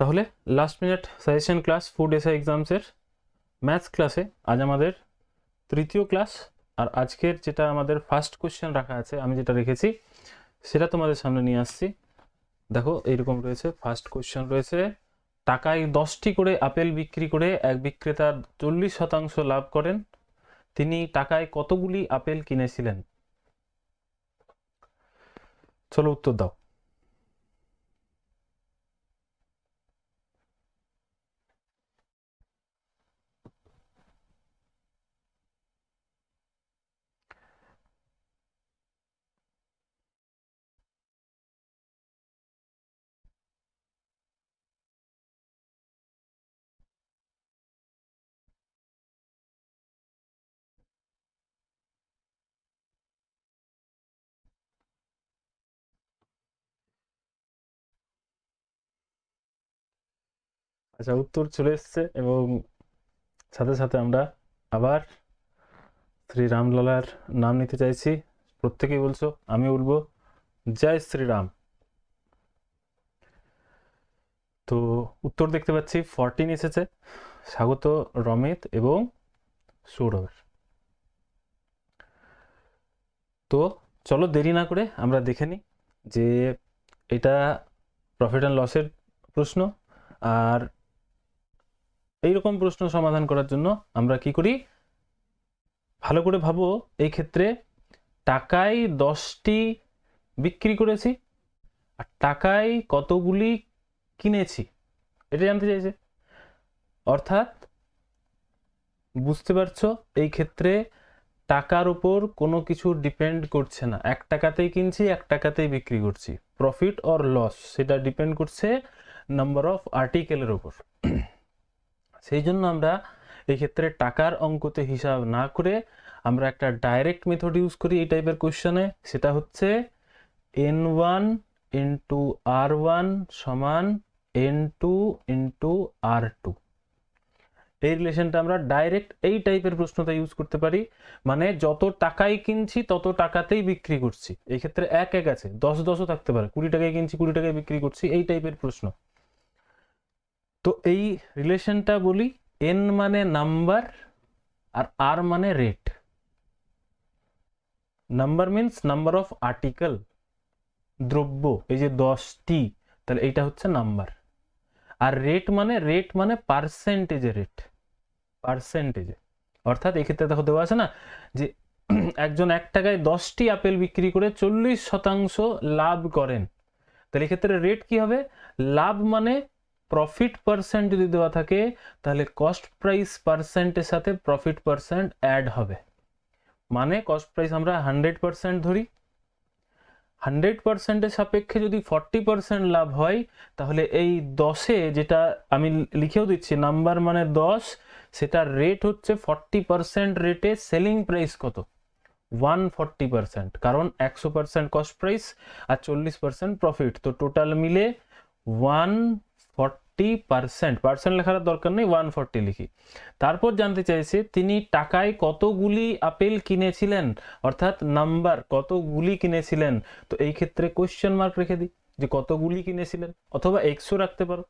তাহলে last minute suggestion class food SI এক্সামসের maths ক্লাসে আজ আমাদের তৃতীয় ক্লাস। আর আজকের যেটা আমাদের ফার্স্ট কোশ্চেন রাখা আছে, আমি যেটা রেখেছি সেটা তোমাদের সামনে নিয়ে আসছি। দেখো এইরকম রয়েছে, ফার্স্ট কোশ্চেন রয়েছে, টাকায় 10টি করে আপেল বিক্রি করে এক বিক্রেতা 40% লাভ করেন, তিনি টাকায় কতগুলি আপেল কিনেছিলেন? চলো উত্তর দাও। আচ্ছা, উত্তর চলে এসছে এবং সাথে সাথে আমরা আবার শ্রী রামলালার নাম নিতে চাইছি। প্রত্যেকেই বলছো, আমি বলবো জয় শ্রীরাম। তো উত্তর দেখতে পাচ্ছি 14 এসেছে। স্বাগত রমিত এবং সৌরভের। তো চলো দেরি না করে আমরা দেখে নিই যে এটা প্রফিট অ্যান্ড লসের প্রশ্ন। আর এইরকম প্রশ্ন সমাধান করার জন্য আমরা কি করি, ভালো করে ভাবো। এই ক্ষেত্রে টাকায় 10টি বিক্রি করেছি আর টাকায় কতগুলি কিনেছি এটা জানতে চাইছে। অর্থাৎ বুঝতে পারছো, এই ক্ষেত্রে টাকার উপর কোনো কিছু ডিপেন্ড করছে না, 1 টাকাতেই কিনছি 1 টাকাতেই বিক্রি করছি। প্রফিট অর লস সেটা ডিপেন্ড করছে নাম্বার অফ আর্টিকেলের উপর। সেই জন্য আমরা এই ক্ষেত্রে টাকার অঙ্কতে হিসাব না করে আমরা একটা ডাইরেক্ট মেথড ইউজ করি এই টাইপের কোশ্চেনে, সেটা হচ্ছে n1 ইন্টু r1 সমান n2 ইন্টু r2। এই রিলেশনটা আমরা ডাইরেক্ট এই টাইপের প্রশ্নটা ইউজ করতে পারি। মানে যত টাকায় কিনছি তত টাকাতেই বিক্রি করছি। এই ক্ষেত্রে এক এক আছে, 10-10ও থাকতে পারে, 20 টাকায় কিনছি 20 টাকায় বিক্রি করছি, এই টাইপের প্রশ্ন। তো এই রিলেশনটা বলি, n মানে নাম্বার আর r মানে rate. Number means number of article, দ্রব্য, এই যে 10টি, তাহলে এইটা হচ্ছে নাম্বার। আর রেট মানে পার্সেন্টেজে রেট, পার্সেন্টেজে। অর্থাৎ এই ক্ষেত্রে দেখো দেওয়া আছে না যে একজন 1 টাকায় 10টি আপেল বিক্রি করে 40% লাভ করেন, তাহলে এক্ষেত্রে রেট কি হবে? লাভ মানে প্রফিট পার্সেন্ট যদি দেওয়া থাকে তাহলে কস্ট প্রাইস পার্সেন্টের সাথে প্রফিট পার্সেন্ট অ্যাড হবে। মানে কস্ট প্রাইস আমরা 100% ধরি, 100%-এর সাপেক্ষে যদি 40% লাভ হয় তাহলে এই 10-এ, যেটা আমি লিখেও দিচ্ছি নাম্বার মানে 10, সেটা রেট হচ্ছে 40% রেটে সেলিং প্রাইস কত? 140%, কারণ 100% কস্ট প্রাইস আর 40% প্রফিট, তো টোটাল মিলে 140%। পার্সেন্ট লেখার দরকার নেই, 140 লিখি। তারপর জানতে চাইছে তিনি টাকায় কতগুলি আপেল কিনেছিলেন, অর্থাৎ নাম্বার কতগুলি কিনেছিলেন। তো এই ক্ষেত্রে কোশ্চেন মার্ক রেখে দিই যে কতগুলি কিনেছিলেন, অথবা এক্সও রাখতে পারো।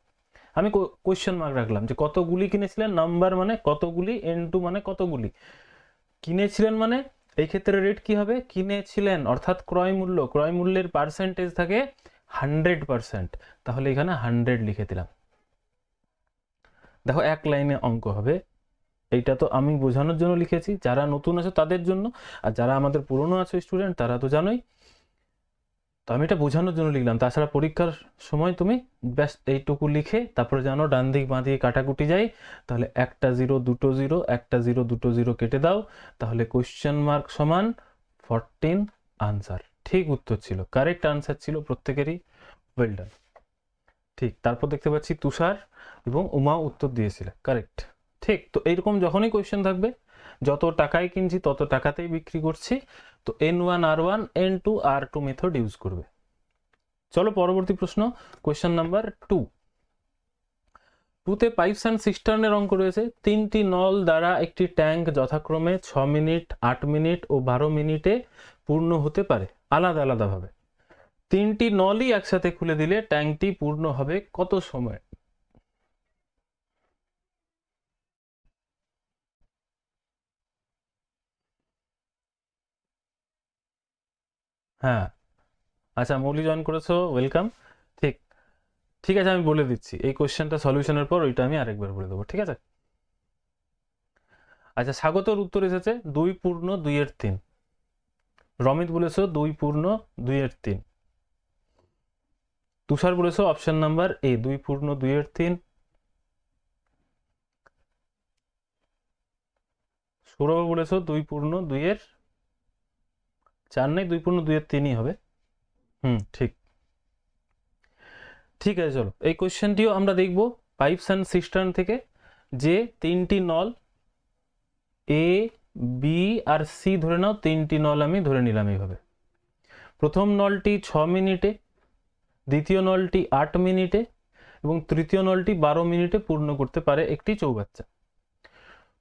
আমি কোশ্চেন মার্ক রাখলাম যে কতগুলি কিনেছিলেন, নাম্বার মানে কতগুলি, n2 মানে কতগুলি, কিনেছিলেন মানে এই ক্ষেত্রে রেট কি হবে? কিনেছিলেন অর্থাৎ ক্রয় মূল্য, ক্রয় মূল্যের পার্সেন্টেজ থাকে 100%, তাহলে এখানে 100 লিখে দিলাম। দেখো এক লাইনে অঙ্ক হবে। এইটা তো আমি বোঝানোর জন্য লিখেছি, যারা নতুন আছে তাদের জন্য, আর যারা আমাদের পুরনো আছে স্টুডেন্ট তারা তো জানোই। তো আমি এটা বোঝানোর জন্য লিখলাম। তাছাড়া পরীক্ষার সময় তুমি ব্যাস এইটুকু লিখে তারপরে জানো ডান দিক বাঁ দিকে কাটাকুটি যায়, তাহলে একটা 0 দুটো 0, একটা 0 দুটো 0 কেটে দাও, তাহলে কোশ্চেন মার্ক সমান 14 আনসার। ঠিক উত্তর ছিল, কারেক্ট আনসার ছিল প্রত্যেকেরই। Well done. ঠিক, তারপর দেখতে পাচ্ছি তুষার এবং উমা উত্তর দিয়েছিল কারেক্ট। ঠিক, তো এইরকম যখনই কোয়েশ্চেন থাকবে, যত টাকায় কিনছি তত টাকাতেই বিক্রি করছি, তো n1 r1 n2 r2 method use করবে। চলো পরবর্তী প্রশ্ন, কোয়েশ্চেন নাম্বার 2। 2তে পাইপস অ্যান্ড সিস্টার্নের অঙ্ক রয়েছে। 3টি নল দ্বারা একটি ট্যাঙ্ক যথাক্রমে 6 মিনিট, 8 মিনিট ও 12 মিনিটে পূর্ণ হতে পারে আলাদা আলাদাভাবে। 3টি নলই একসাথে খুলে দিলে ট্যাঙ্কটি পূর্ণ হবে কত সময়? হ্যাঁ আচ্ছা, মৌলি জয়েন করেছো, ওয়েলকাম। ঠিক ঠিক আছে, আমি বলে দিচ্ছি এই কোশ্চেনটা সলিউশনের পর ওইটা আমি আরেকবার বলে দেবো, ঠিক আছে? আচ্ছা, স্বাগতর উত্তর এসেছে 2 পূর্ণ 2/3। রমিত বলেছো 2 পূর্ণ 2/3। তুষার বলেছো অপশন নাম্বার এ 2 পূর্ণ 2/3। সৌরভ বলেছো 2 পূর্ণ 2/4 নেই, 2 পূর্ণ 2/3ই হবে। ঠিক ঠিক আছে, চলো এই কোশ্চেনটিও আমরা দেখব পাইপস অ্যান্ড সিস্টার্ন থেকে, যে 3টি নল এ বি আর সি ধরে নাও, 3টি নল আমি ধরে নিলাম এইভাবে। প্রথম নলটি 6 মিনিটে, দ্বিতীয় নলটি 8 মিনিটে এবং তৃতীয় নলটি 12 মিনিটে পূর্ণ করতে পারে একটি চৌবাচ্চা।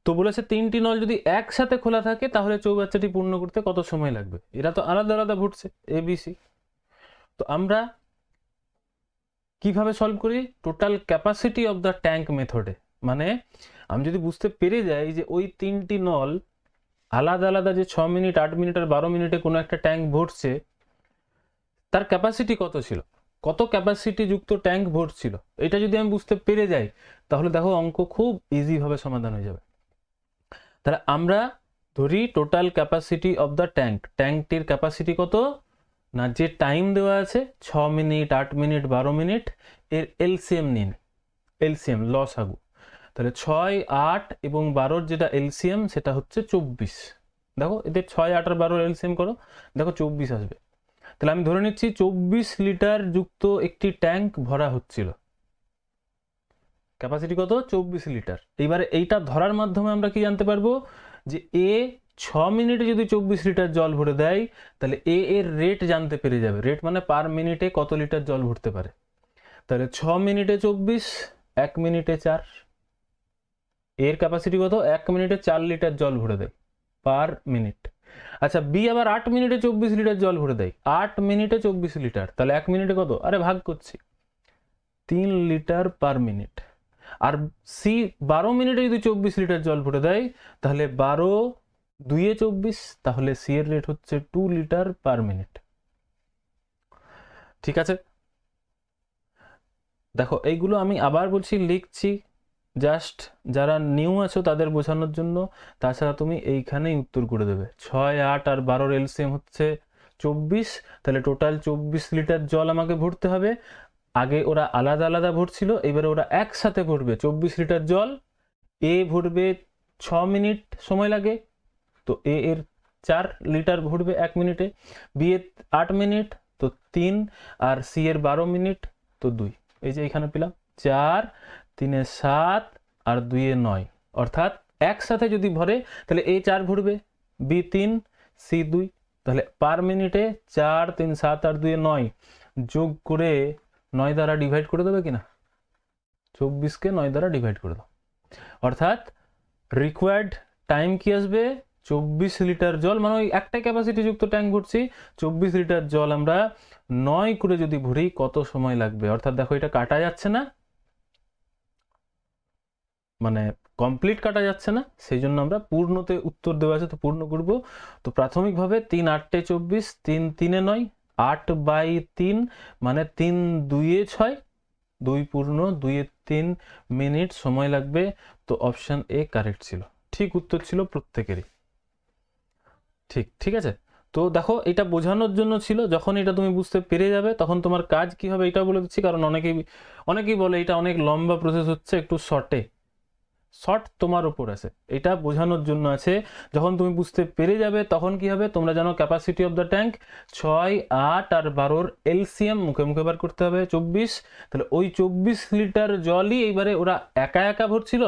তো বলেছে 3টি নল যদি একসাথে খোলা থাকে তাহলে চৌবাচ্চাটি পূর্ণ করতে কত সময় লাগবে। এরা তো আলাদা আলাদা ঘুরছে এবিসি। তো আমরা কিভাবে সলভ করি? Total capacity of the tank মেথডে। মানে আমি যদি বুঝতে পেরে যাই যে ওই 3টি নল আলাদা আলাদা, যে 6 মিনিট 8 মিনিট আর 12 মিনিটে কোনো একটা ট্যাঙ্ক ভরছে, তার ক্যাপাসিটি কত ছিল, কত ক্যাপাসিটি যুক্ত ট্যাঙ্ক ভরছিল, এটা যদি আমি বুঝতে পেরে যাই তাহলে দেখো অঙ্ক খুব ইজিভাবে সমাধান হয়ে যাবে। তাহলে আমরা ধরি total capacity of the tank, ট্যাঙ্কটির ক্যাপাসিটি কত না, যে টাইম দেওয়া আছে 6 মিনিট 8 মিনিট 12 মিনিট, এর এলসিএম নিন, এলসিএম লসাগু। তাহলে 6 8 এবং 12 যেটা এলসিএম সেটা হচ্ছে 24। দেখো এদের 6 8 আর 12 এলসিএম করো, দেখো 24 আসবে। তাহলে আমি ধরে নিচ্ছি 24 লিটার যুক্ত একটি ট্যাঙ্ক ভরা হচ্ছিল, ক্যাপাসিটি কত 24 লিটার। এইবারে এইটা ধরার মাধ্যমে আমরা কি জানতে পারবো যে এ 6 মিনিটে যদি 24 লিটার জল ভরে দেয় তাহলে এ এর রেট জানতে পেরে যাবে। রেট মানে পার মিনিটে কত লিটার জল ভরতে পারে। তাহলে 6 মিনিটে 24, 1 মিনিটে 4, এর ক্যাপাসিটি কত 1 মিনিটে 4 লিটার জল ভরে দেয় পার মিনিট। আচ্ছা, বি আবার 8 মিনিটে 24 লিটার জল ভরে দেয়, 8 মিনিটে 24 লিটার, তাহলে 1 মিনিটে কত, আরে ভাগ করছি 3 লিটার পার মিনিট। আর সি 12 মিনিটে যদি 24 লিটার জল ভরে দেয় তাহলে 12 2 24, তাহলে সি এর রেট হচ্ছে 2 লিটার পার মিনিট। ঠিক আছে, দেখো এইগুলো আমি আবার বলছি, লিখছি জাস্ট যারা নিউ আছো তাদের বোঝানোর জন্য। তাছাড়া তুমি এইখানেই উত্তর করে দেবে। 6 8 আর 12 এলসিএম হচ্ছে 24, তাহলে টোটাল 24 লিটার জল আমাকে ভরতে হবে। আগে ওরা আলাদা আলাদা ভরছিল, এবারে ওরা একসাথে ভরবে 24 লিটার জল। এ ভরবে 6 মিনিট সময় লাগে, তো এ এর 4 লিটার ভরবে 1 মিনিটে। বি এর 8 মিনিট, তো 3, আর সি এর 12 মিনিট, তো 2। এই যে এখানে পেলাম 4 3 এ 7 আর 2 এ 9, অর্থাৎ একসাথে যদি ভরে তাহলে এ 4 ভরবে, বি 3, সি 2, তাহলে পার মিনিটে 4 3 7 আর 2 এ 9 যোগ করে 9 দ্বারা ডিভাইড করে দেবে কিনা, 24কে 9 দ্বারা ডিভাইড করে দাও। অর্থাৎ রিকোয়ার্ড টাইম কি আসবে 24 লিটার জল, মানে ওই একটাই ক্যাপাসিটি যুক্ত ট্যাঙ্ক ভরছি, 24 লিটার জল আমরা 9 করে যদি ভরি কত সময় লাগবে। অর্থাৎ দেখো এটা কাটা যাচ্ছে না, মানে কমপ্লিট কাটা যাচ্ছে না, সেই জন্য আমরা পূর্ণতে উত্তর দেওয়া আছে তো পূর্ণ করব। তো প্রাথমিকভাবে 3 8 24, 3 3 9, 8/3 মানে 3 2 6, 2 পূর্ণ 2/3 মিনিট সময় লাগবে। তো অপশন এ কারেক্ট ছিল, ঠিক উত্তর ছিল প্রত্যেকেরই। ঠিক ঠিক আছে, তো দেখো এটা বোঝানোর জন্য ছিল, যখন এটা তুমি বুঝতে পেরে যাবে তখন তোমার কাজ কি হবে এটা বলে দিচ্ছি। কারণ অনেকেই বলে এটা অনেক লম্বা প্রসেস হচ্ছে, একটু শর্ট তোমার উপর আছে, এটা বোঝানোর জন্য আছে। যখন তুমি বুঝতে পেরে যাবে তখন কি হবে, তোমরা জানো ক্যাপাসিটি অফ দ্য ট্যাঙ্ক 6 8 আর 12 এলসিএম মুখে মুখে বার করতে হবে 24। তাহলে ওই 24 লিটার জলই এইবারে ওরা একা একা ভরছিল,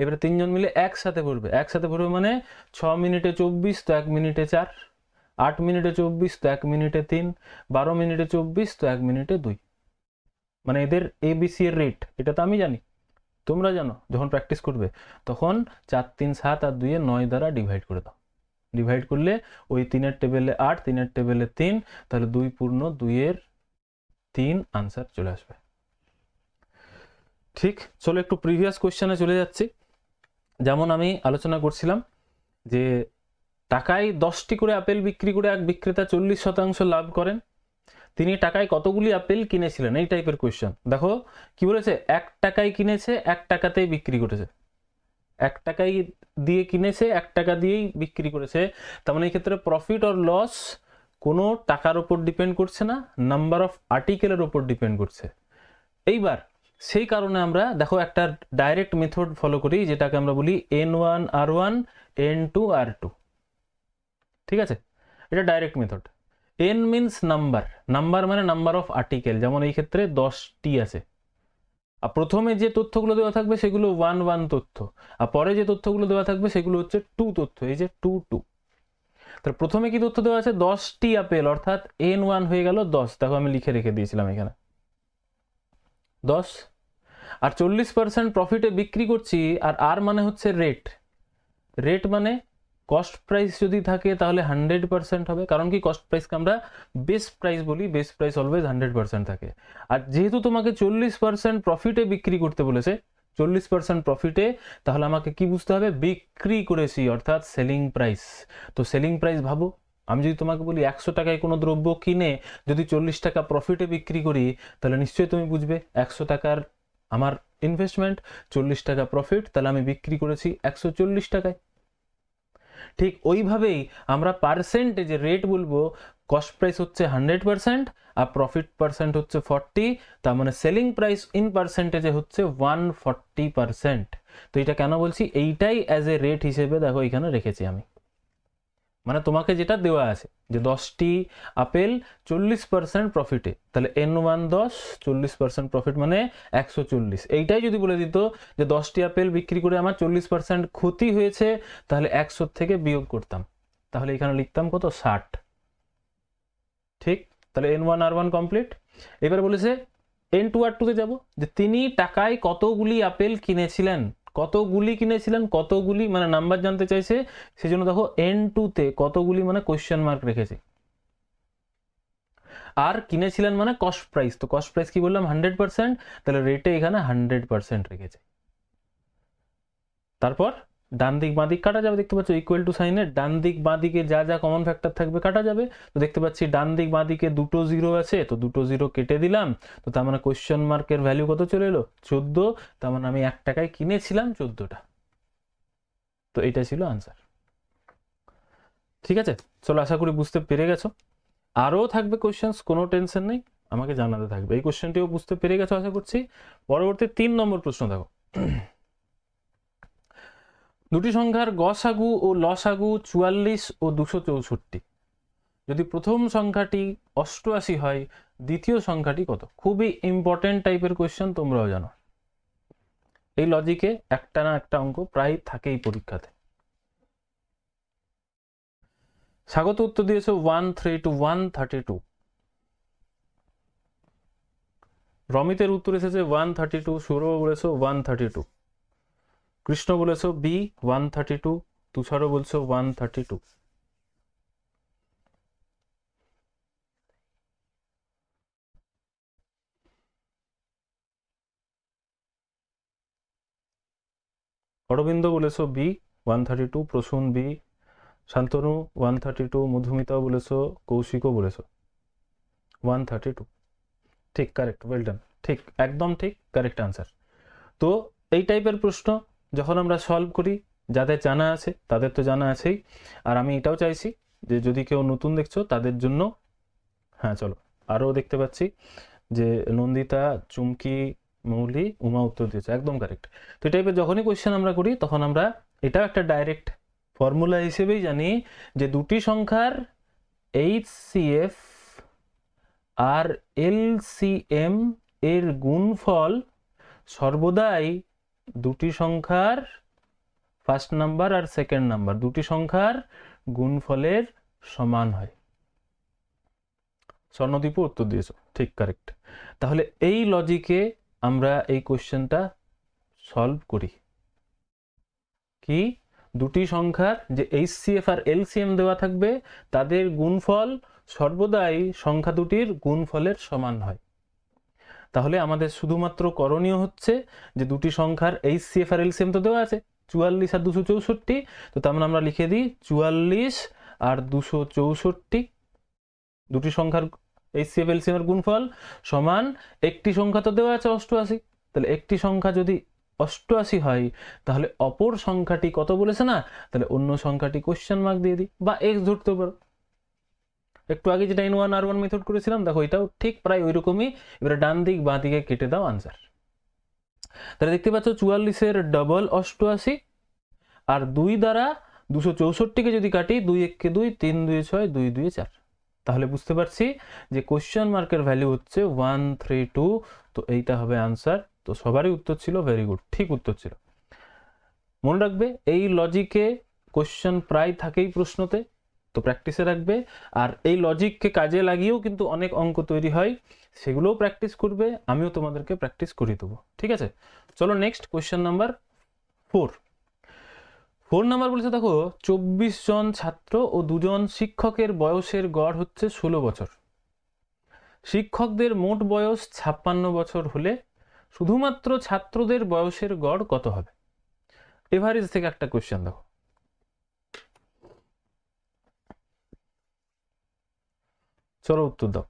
এবারে 3 জন মিলে একসাথে ভরবে মানে 6 মিনিটে 24, তো 1 মিনিটে 4, 8 মিনিটে 24, তো 1 মিনিটে 3, 12 মিনিটে 24, তো 1 মিনিটে 2। মানে এদের এবিসি এর রেট এটা তো আমি জানি, তোমরা জানো। যখন প্র্যাকটিস করবে তখন 4 3 7 আর 2 এ 9 দ্বারা ডিভাইড করে দাও। ডিভাইড করলে ওই 3 এর টেবিলে 8, 3 এর টেবিলে 3, তাহলে 2 পূর্ণ 2 এর 3 আনসার চলে আসবে। ঠিক, চলো একটু প্রিভিয়াস কোশ্চেনে চলে যাচ্ছি। যেমন আমি আলোচনা করছিলাম যে টাকায় 10টি করে আপেল বিক্রি করে এক বিক্রেতা 40% লাভ করেন। তিনি টাকায় কতগুলি আপেল কিনেছিলেন, এই টাইপের কোয়েশ্চেন। দেখো কি বলেছে, 1 টাকায় কিনেছে 1 টাকাতেই বিক্রি করেছে, 1 টাকায় দিয়ে কিনেছে 1 টাকা দিয়েই বিক্রি করেছে। তার মানে এই ক্ষেত্রে প্রফিট অর লস কোনো টাকার উপর ডিপেন্ড করছে না, নাম্বার অফ আর্টিকেলের উপর ডিপেন্ড করছে। এইবার সেই কারণে আমরা দেখো একটা ডাইরেক্ট মেথড ফলো করি, যেটাকে আমরা বলি N1 R1 N2 R2। ঠিক আছে, এটা direct method. N means number, number মানে নাম্বার অফ আর্টিকেল, যেমন এই ক্ষেত্রে 10টি আছে। আর প্রথমে যে তথ্যগুলো দেওয়া থাকবে সেগুলো 1 1 তথ্য, আর পরে যে তথ্যগুলো দেওয়া থাকবে সেগুলো হচ্ছে 2 তথ্য, এই যে 2 2। তাহলে প্রথমে কি তথ্য দেওয়া আছে, 10টি আপেল, অর্থাৎ N1 হয়ে গেল 10। দেখো আমি লিখে রেখে দিয়েছিলাম এখানে 10। আর 40% প্রফিটে বিক্রি করছি, আর আর মানে হচ্ছে রেট। রেট মানে কস্ট প্রাইস যদি থাকে তাহলে 100% হবে, কারণ কি কস্ট প্রাইসকে আমরা বেস প্রাইস বলি, বেস প্রাইস অলওয়েজ 100% থাকে। আর যেহেতু তোমাকে 40% প্রফিটে বিক্রি করতে বলেছে, 40% প্রফিটে, তাহলে আমাকে কি বুঝতে হবে, বিক্রি করেছি অর্থাৎ সেলিং প্রাইস। তো সেলিং প্রাইস ভাবো, আমি যদি তোমাকে বলি 100 টাকায় কোনো দ্রব্য কিনে যদি 40 টাকা প্রফিটে বিক্রি করি, তাহলে নিশ্চয়ই তুমি বুঝবে 100 টাকার আমার ইনভেস্টমেন্ট, 40 টাকা প্রফিট, তাহলে আমি বিক্রি করেছি 140 টাকায়। ঠিক ওইভাবেই আমরা পার্সেন্টেজে রেট বলবো, কস্ট প্রাইস হচ্ছে 100% আর প্রফিট পার্সেন্ট হচ্ছে 40, তার মানে সেলিং প্রাইস ইন পার্সেন্টেজে হচ্ছে 140%। তো এটা কেন বলছি, এইটাই অ্যাজ এ রেট হিসেবে দেখো এখানে রেখেছি আমি, মানে তোমাকে যেটা দেওয়া আছে যে 10টি আপেল 40% প্রফিটে, তাহলে N1 10, 40% প্রফিট মানে 140। এইটাই যদি বলে দিত যে 10টি আপেল বিক্রি করে আমার 40% ক্ষতি হয়েছে, তাহলে 100 থেকে বিয়োগ করতাম, তাহলে এখানে লিখতাম কত, 60। ঠিক, তাহলে N1 R1 কমপ্লিট। এবার বলেছে N2 R2 তে যাব, যে তিনি টাকায় কতগুলি আপেল কিনেছিলেন, কতগুলি কিনেছিলেন, কতগুলি মানে নাম্বার জানতে চাইছে, সেজন্য দেখো N2 তে কতগুলি মানে কোশ্চেন মার্ক রেখেছি। আর কিনেছিলেন মানে কস্ট প্রাইস, তো কস্ট প্রাইস কি বললাম 100%, তাহলে রেটে এখানে 100% রেখেছে। তারপর ডান দিক বাঁ দিক কাটা যাবে, দেখতে পাচ্ছ ইকুয়াল টু সাইনের ডান দিক বাঁ দিকে যা যা কমন ফ্যাক্টর থাকবে কাটা যাবে। তো দেখতে পাচ্ছি ডান দিক বাঁ দিকে দুটো জিরো আছে, তো দুটো জিরো কেটে দিলাম, তো তার মানে কোশ্চেন মার্কের ভ্যালু কত চলে এলো, 14। তার মানে আমি 1 টাকায় কিনেছিলাম 14টা। তো এটা ছিল আনসার। ঠিক আছে, চলো আশা করি বুঝতে পেরে গেছো। আরও থাকবে কোশ্চেন্স, কোনো টেনশন নেই, আমাকে জানাতে থাকবে। এই কোশ্চেনটিও বুঝতে পেরে গেছো আশা করছি। পরবর্তী 3 নম্বর প্রশ্ন দেখো, দুটি সংখ্যার গসাগু ও লসাগু 44 ও 264। যদি প্রথম সংখ্যাটি 88 হয়, দ্বিতীয় সংখ্যাটি কত? খুবই ইম্পর্টেন্ট টাইপের কোয়েশ্চেন, তোমরাও জানো। এই লজিকে একটা না একটা অঙ্ক প্রায় থাকেই পরীক্ষাতে। স্বাগত উত্তর দিয়েছো 132 to 132। রমিতের উত্তর এসেছে 132, সৌরভ বলেছো 132, কৃষ্ণ বলেছো বি 132, তুষারও বলছো 132। অরবিন্দ বলেছো বি 132, প্রসূন বি, শান্তনু 132, মধুমিতাও বলেছো, কৌশিকও বলেছো 132। ঠিক, কারেক্ট, ওয়েল ডান, ঠিক, একদম ঠিক, কারেক্ট আনসার। তো এই টাইপের প্রশ্ন যখন আমরা সলভ করি, যাদের জানা আছে তাদের তো জানা আছেই, আর আমি এটাও চাইছি যে যদি কেউ নতুন দেখছো তাদের জন্য, হ্যাঁ চলো, আরও দেখতে পাচ্ছি যে নন্দিতা, চুমকি, মৌলি, উমা উত্তর দিয়েছে, একদম কারেক্ট। তো এই টাইপের যখনই কোয়েশ্চেন আমরা করি তখন আমরা এটাও একটা ডাইরেক্ট ফর্মুলা হিসেবেই জানি যে দুটি সংখ্যার HCF আর LCM এর গুণফল সর্বদাই দুটি সংখ্যার ফার্স্ট নাম্বার আর সেকেন্ড নাম্বার দুটি সংখ্যার গুণফলের সমান হয়। স্বর্ণদীপও উত্তর দিয়েছো, ঠিক, কারেক্ট। তাহলে এই লজিকে আমরা এই কোশ্চেনটা সলভ করি। কি, দুটি সংখ্যার যে HCF আর LCM দেওয়া থাকবে তাদের গুণফল সর্বদাই সংখ্যা দুটির গুণফলের সমান হয়। তাহলে আমাদের শুধুমাত্র করণীয় হচ্ছে যে দুটি সংখ্যার HCF আর LCM তো দেওয়া আছে, 44 আর 264, তো তার মানে আমরা লিখে দিই 44 আর 264, দুটি সংখ্যার HCF LCM এর গুণফল সমান, একটি সংখ্যা তো দেওয়া আছে 88, তাহলে একটি সংখ্যা যদি 88 হয় তাহলে অপর সংখ্যাটি কত বলেছে না, তাহলে অন্য সংখ্যাটি কোশ্চেন মার্ক দিয়ে দিই বা এক্স ধরতে পারো। একটু আগে যেটা N1 R1 মেথড করেছিলাম দেখো এটাও ঠিক প্রায় ওই রকমই। এবারে ডান দিক বাঁ দিকে কেটে দাও আনসার। তাহলে দেখতে পাচ্ছ 44 ডবল 88 আর 2 দ্বারা 264কে যদি কাটি 2 1 কে 2, 3 2 6, 2 2 4, তাহলে বুঝতে পারছি যে কোশ্চেন মার্কের ভ্যালু হচ্ছে 132। তো এইটা হবে আনসার। তো সবারই উত্তর ছিল ভেরি গুড, ঠিক উত্তর ছিল। মনে রাখবে এই লজিকে কোশ্চেন প্রায় থাকেই প্রশ্নতে, তো প্র্যাকটিসে রাখবে। আর এই লজিককে কাজে লাগিয়েও কিন্তু অনেক অঙ্ক তৈরি হয়, সেগুলোও প্র্যাকটিস করবে, আমিও তোমাদেরকে প্র্যাকটিস করিয়ে দেবো। ঠিক আছে, চলো নেক্সট কোশ্চেন নাম্বার 4 নাম্বার বলেছে দেখো 24 জন ছাত্র ও 2 জন শিক্ষকের বয়সের গড় হচ্ছে 16 বছর। শিক্ষকদের মোট বয়স 56 বছর হলে শুধুমাত্র ছাত্রদের বয়সের গড় কত হবে? এভারেজ থেকে একটা কোশ্চেন দেখো, চলো উত্তর দাও।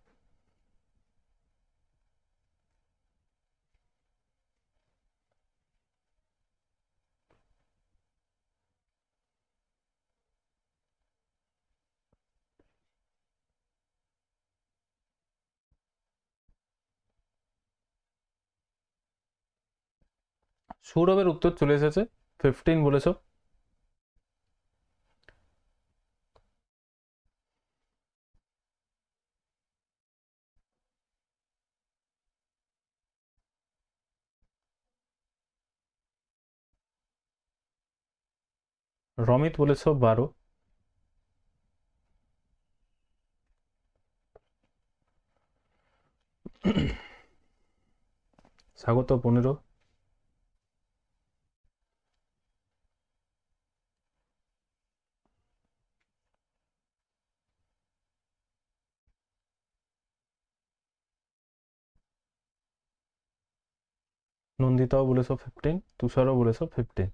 সৌরভের উত্তর চলে এসেছে 15 বলেছো। রমিত বলেছো 12। স্বাগত 15। নন্দিতাও বলেছো 15, তুষারও বলেছো 15।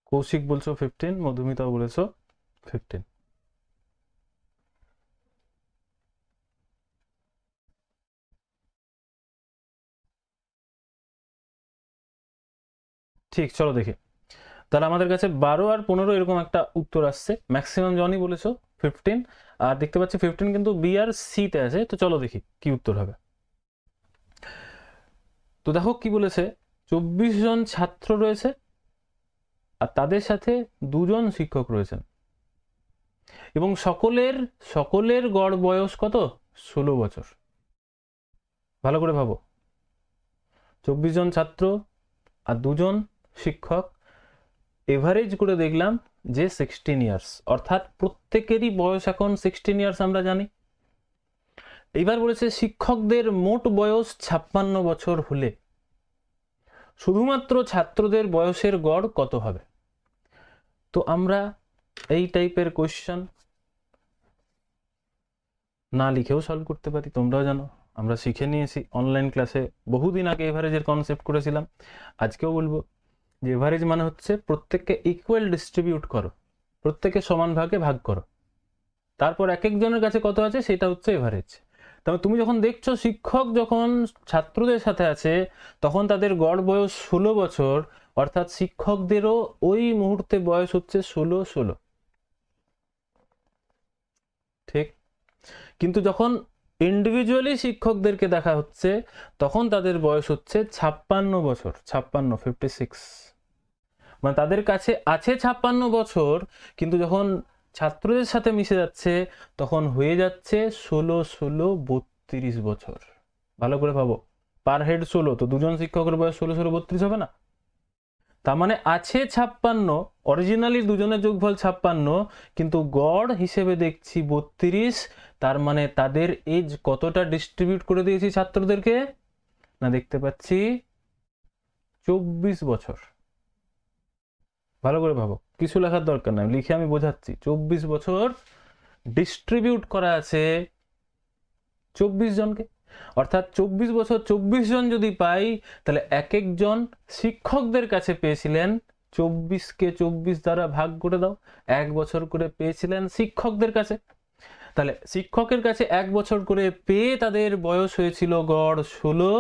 কৌশিক বলছো 15, মধুমিতাও বলেছো 15। ঠিক, চলো দেখি। তাহলে আমাদের কাছে 12 আর 15 এরকম একটা উত্তর আসছে, ম্যাক্সিমাম জনই বলেছো 15। আর দেখতে পাচ্ছি 15 কিন্তু বি আর সি তে আছে, তো চলো দেখি কি উত্তর হবে। তো দেখো কি বলেছে, 24 জন ছাত্র রয়েছে আর তাদের সাথে 2 জন শিক্ষক রয়েছেন এবং সকলের গড় বয়স কত? 16 বছর। ভালো করে ভাবো, 24 জন ছাত্র আর 2 জন শিক্ষক, এভারেজ করে দেখলাম যে 16 ইয়ার্স, অর্থাৎ প্রত্যেকেরই বয়স এখন 16 ইয়ার্স আমরা জানি। এইবার বলেছে শিক্ষকদের মোট বয়স 56 বছর হলে শুধুমাত্র ছাত্রদের বয়সের গড় কত হবে? তো আমরা এই টাইপের কোশ্চেন না লিখেও সলভ করতে পারি, তোমরাও জানো, আমরা শিখে নিয়েছি অনলাইন ক্লাসে, বহুদিন আগে এভারেজের কনসেপ্ট করেছিলাম। আজকেও বলবো যে এভারেজ মানে হচ্ছে প্রত্যেককে ইকুয়াল ডিস্ট্রিবিউট করো, প্রত্যেকে সমান ভাগে ভাগ করো, তারপর এক একজনের কাছে কত আছে সেটা হচ্ছে এভারেজ। তবে তুমি যখন দেখছো শিক্ষক যখন ছাত্রদের সাথে আছে তখন তাদের গড় বয়স 16 বছর, অর্থাৎ শিক্ষকদেরও ওই মুহূর্তে বয়স হচ্ছে 16। ঠিক, কিন্তু যখন ইন্ডিভিজুয়ালি শিক্ষকদেরকে দেখা হচ্ছে তখন তাদের বয়স হচ্ছে 56 বছর, 56 মানে তাদের কাছে আছে 56 বছর, কিন্তু যখন ছাত্রদের সাথে মিশে যাচ্ছে তখন হয়ে যাচ্ছে 16 32 বছর। ভালো করে ভাবো, পার হেড 16, তো 2 জন শিক্ষকের বয়স 16 32 হবে না? তার মানে আছে 56, অরিজিনালি 2 জনের যোগফল 56, কিন্তু গড় হিসেবে দেখছি 32। তার মানে তাদের এজ কতটা ডিস্ট্রিবিউট করে দিয়েছি ছাত্রদেরকে না, দেখতে পাচ্ছি 24 বছর। ভালো করে ভাবো, কিছু লেখার দরকার নাই, লিখে আমি বোঝাচ্ছি। 24 বছর ডিস্ট্রিবিউট করা আছে 24 জনকে। অর্থাৎ 24 বছর 24 জন যদি পাই, তাহলে এক একজন শিক্ষকদের কাছে পেয়েছিলেন 24কে 24 দ্বারা ভাগ করে দাও, 1 বছর করে পেয়েছিলেন শিক্ষকদের কাছে। তাহলে শিক্ষকের কাছে 1 বছর করে পেয়ে তাদের বয়স হয়েছিল গড় 16।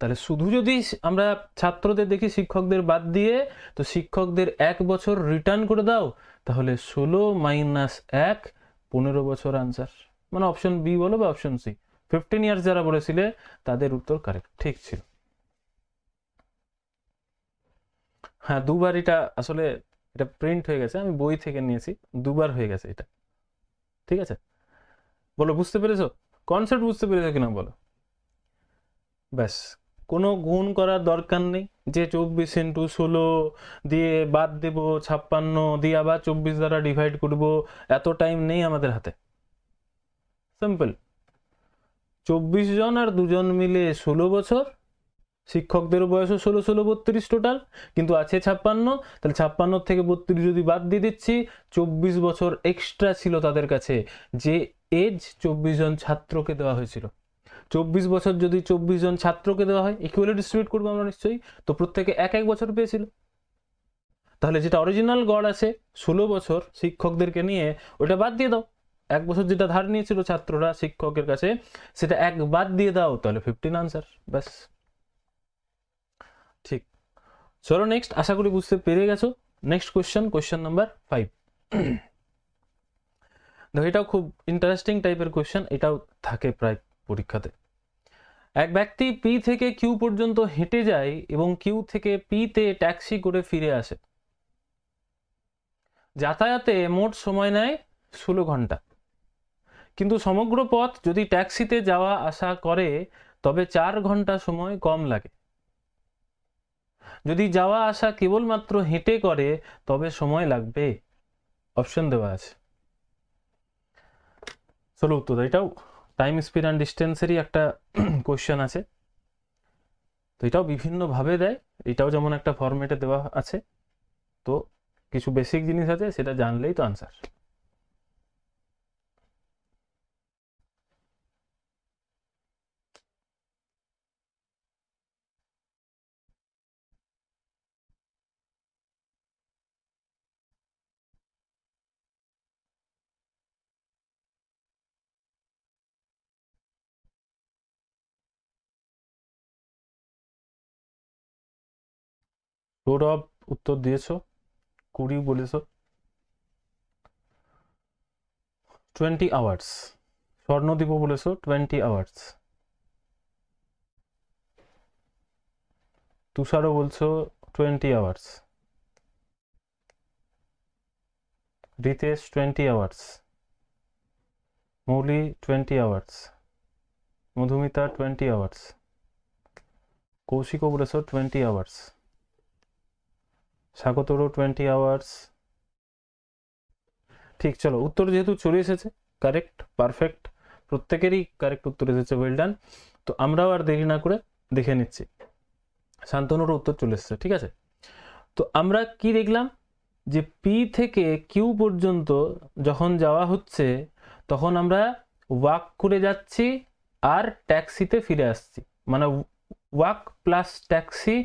তাহলে শুধু যদি আমরা ছাত্রদের দেখি শিক্ষকদের বাদ দিয়ে, তো শিক্ষকদের 1 বছর রিটার্ন করে দাও, তাহলে 16 মাইনাস 1 15 বছর আনসার। মানে অপশন বি বলো বা অপশন সি, 15 ইয়ার্স যারা বলেছিলে তাদের উত্তর কারেক্ট, ঠিক ছিল। হ্যাঁ, দুবার এটা আসলে এটা প্রিন্ট হয়ে গেছে, আমি বই থেকে নিয়েছি, দুবার হয়ে গেছে এটা, ঠিক আছে। বলো বুঝতে পেরেছো, কনসেপ্ট বুঝতে পেরেছো কিনা বলো। ব্যাস, কোনো গুণ করার দরকার নেই যে 24 ইন্টু 16 দিয়ে বাদ দেব 56 দিয়ে আবার 24 দ্বারা ডিভাইড করব, এত টাইম নেই আমাদের হাতে। সিম্পল, 24 জন আর 2 জন মিলে 16 বছর, শিক্ষকদেরও বয়স 16 16 32 টোটাল, কিন্তু আছে 56, তাহলে 56 থেকে 32 যদি বাদ দিয়ে দিচ্ছি, 24 বছর এক্সট্রা ছিল তাদের কাছে, যে এজ 24 জন ছাত্রকে দেওয়া হয়েছিল। 24 বছর যদি 24 জন ছাত্রকে দেওয়া হয়, ইকুয়ালি ডিস্ট্রিবিউট করবো আমরা নিশ্চয়ই, তো প্রত্যেকে 1 বছর পেয়েছিল। তাহলে যেটা অরিজিনাল গড় আছে 16 বছর শিক্ষকদেরকে নিয়ে, ওটা বাদ দিয়ে দাও। 1 বছর যেটা ধার নিয়েছিল ছাত্ররা শিক্ষকের কাছে, সেটা 1 বাদ দিয়ে দাও, তাহলে 15 আনসার। ব্যাস, ঠিক। চলো নেক্সট, আশা করি বুঝতে পেরে গেছো। Next question number 5। দেখো, এটাও খুব ইন্টারেস্টিং টাইপের কোয়েশ্চেন, এটাও থাকে প্রায় পরীক্ষাতে। এক ব্যক্তি পি থেকে কিউ পর্যন্ত হেঁটে যায় এবং কিউ থেকে পি তে ট্যাক্সি করে ফিরে আসে। যাতায়াতে মোট সময় নেয় 16 ঘন্টা, কিন্তু সমগ্র পথ যদি ট্যাক্সিতে যাওয়া আসা করে তবে 4 ঘন্টা সময় কম লাগে। যদি যাওয়া আসা কেবলমাত্র হেঁটে করে তবে সময় লাগবে। অপশন দেওয়া আছে, চলো উত্তর। এটাও টাইম, স্পিড অ্যান্ড ডিস্টেন্সেরই একটা কোয়েশ্চেন আছে, তো এটাও বিভিন্নভাবে দেয়, এটাও যেমন একটা ফরম্যাটে দেওয়া আছে। তো কিছু বেসিক জিনিস আছে, সেটা জানলেই তো আনসার। সৌরভ উত্তর দিয়েছো, 20 বলেছো। 20 আওয়ার্স। স্বর্ণদীপ বলেছো 20 আওয়ার্স। তুষারও বলছো 20 আওয়ার্স। রিতেশ 20 আওয়ার্স। মৌলি 20 আওয়ার্স। মধুমিতা 20 আওয়ার্স। কৌশিকও বলেছো 20 আওয়ার্স। স্বাগতরও 20 আওয়ার্স। ঠিক, চলো উত্তর যেহেতু চলে এসেছে কারেক্ট, পারফেক্ট, প্রত্যেকেরই কারেক্ট উত্তর এসেছে, ওয়েল ডান। তো আমরাও আর দেরি না করে দেখে নিচ্ছি। শান্তনুরও উত্তর চলে এসেছে, ঠিক আছে। তো আমরা কি দেখলাম, যে পি থেকে কিউ পর্যন্ত যখন যাওয়া হচ্ছে তখন আমরা ওয়াক করে যাচ্ছি আর ট্যাক্সিতে ফিরে আসছি, মানে ওয়াক প্লাস ট্যাক্সি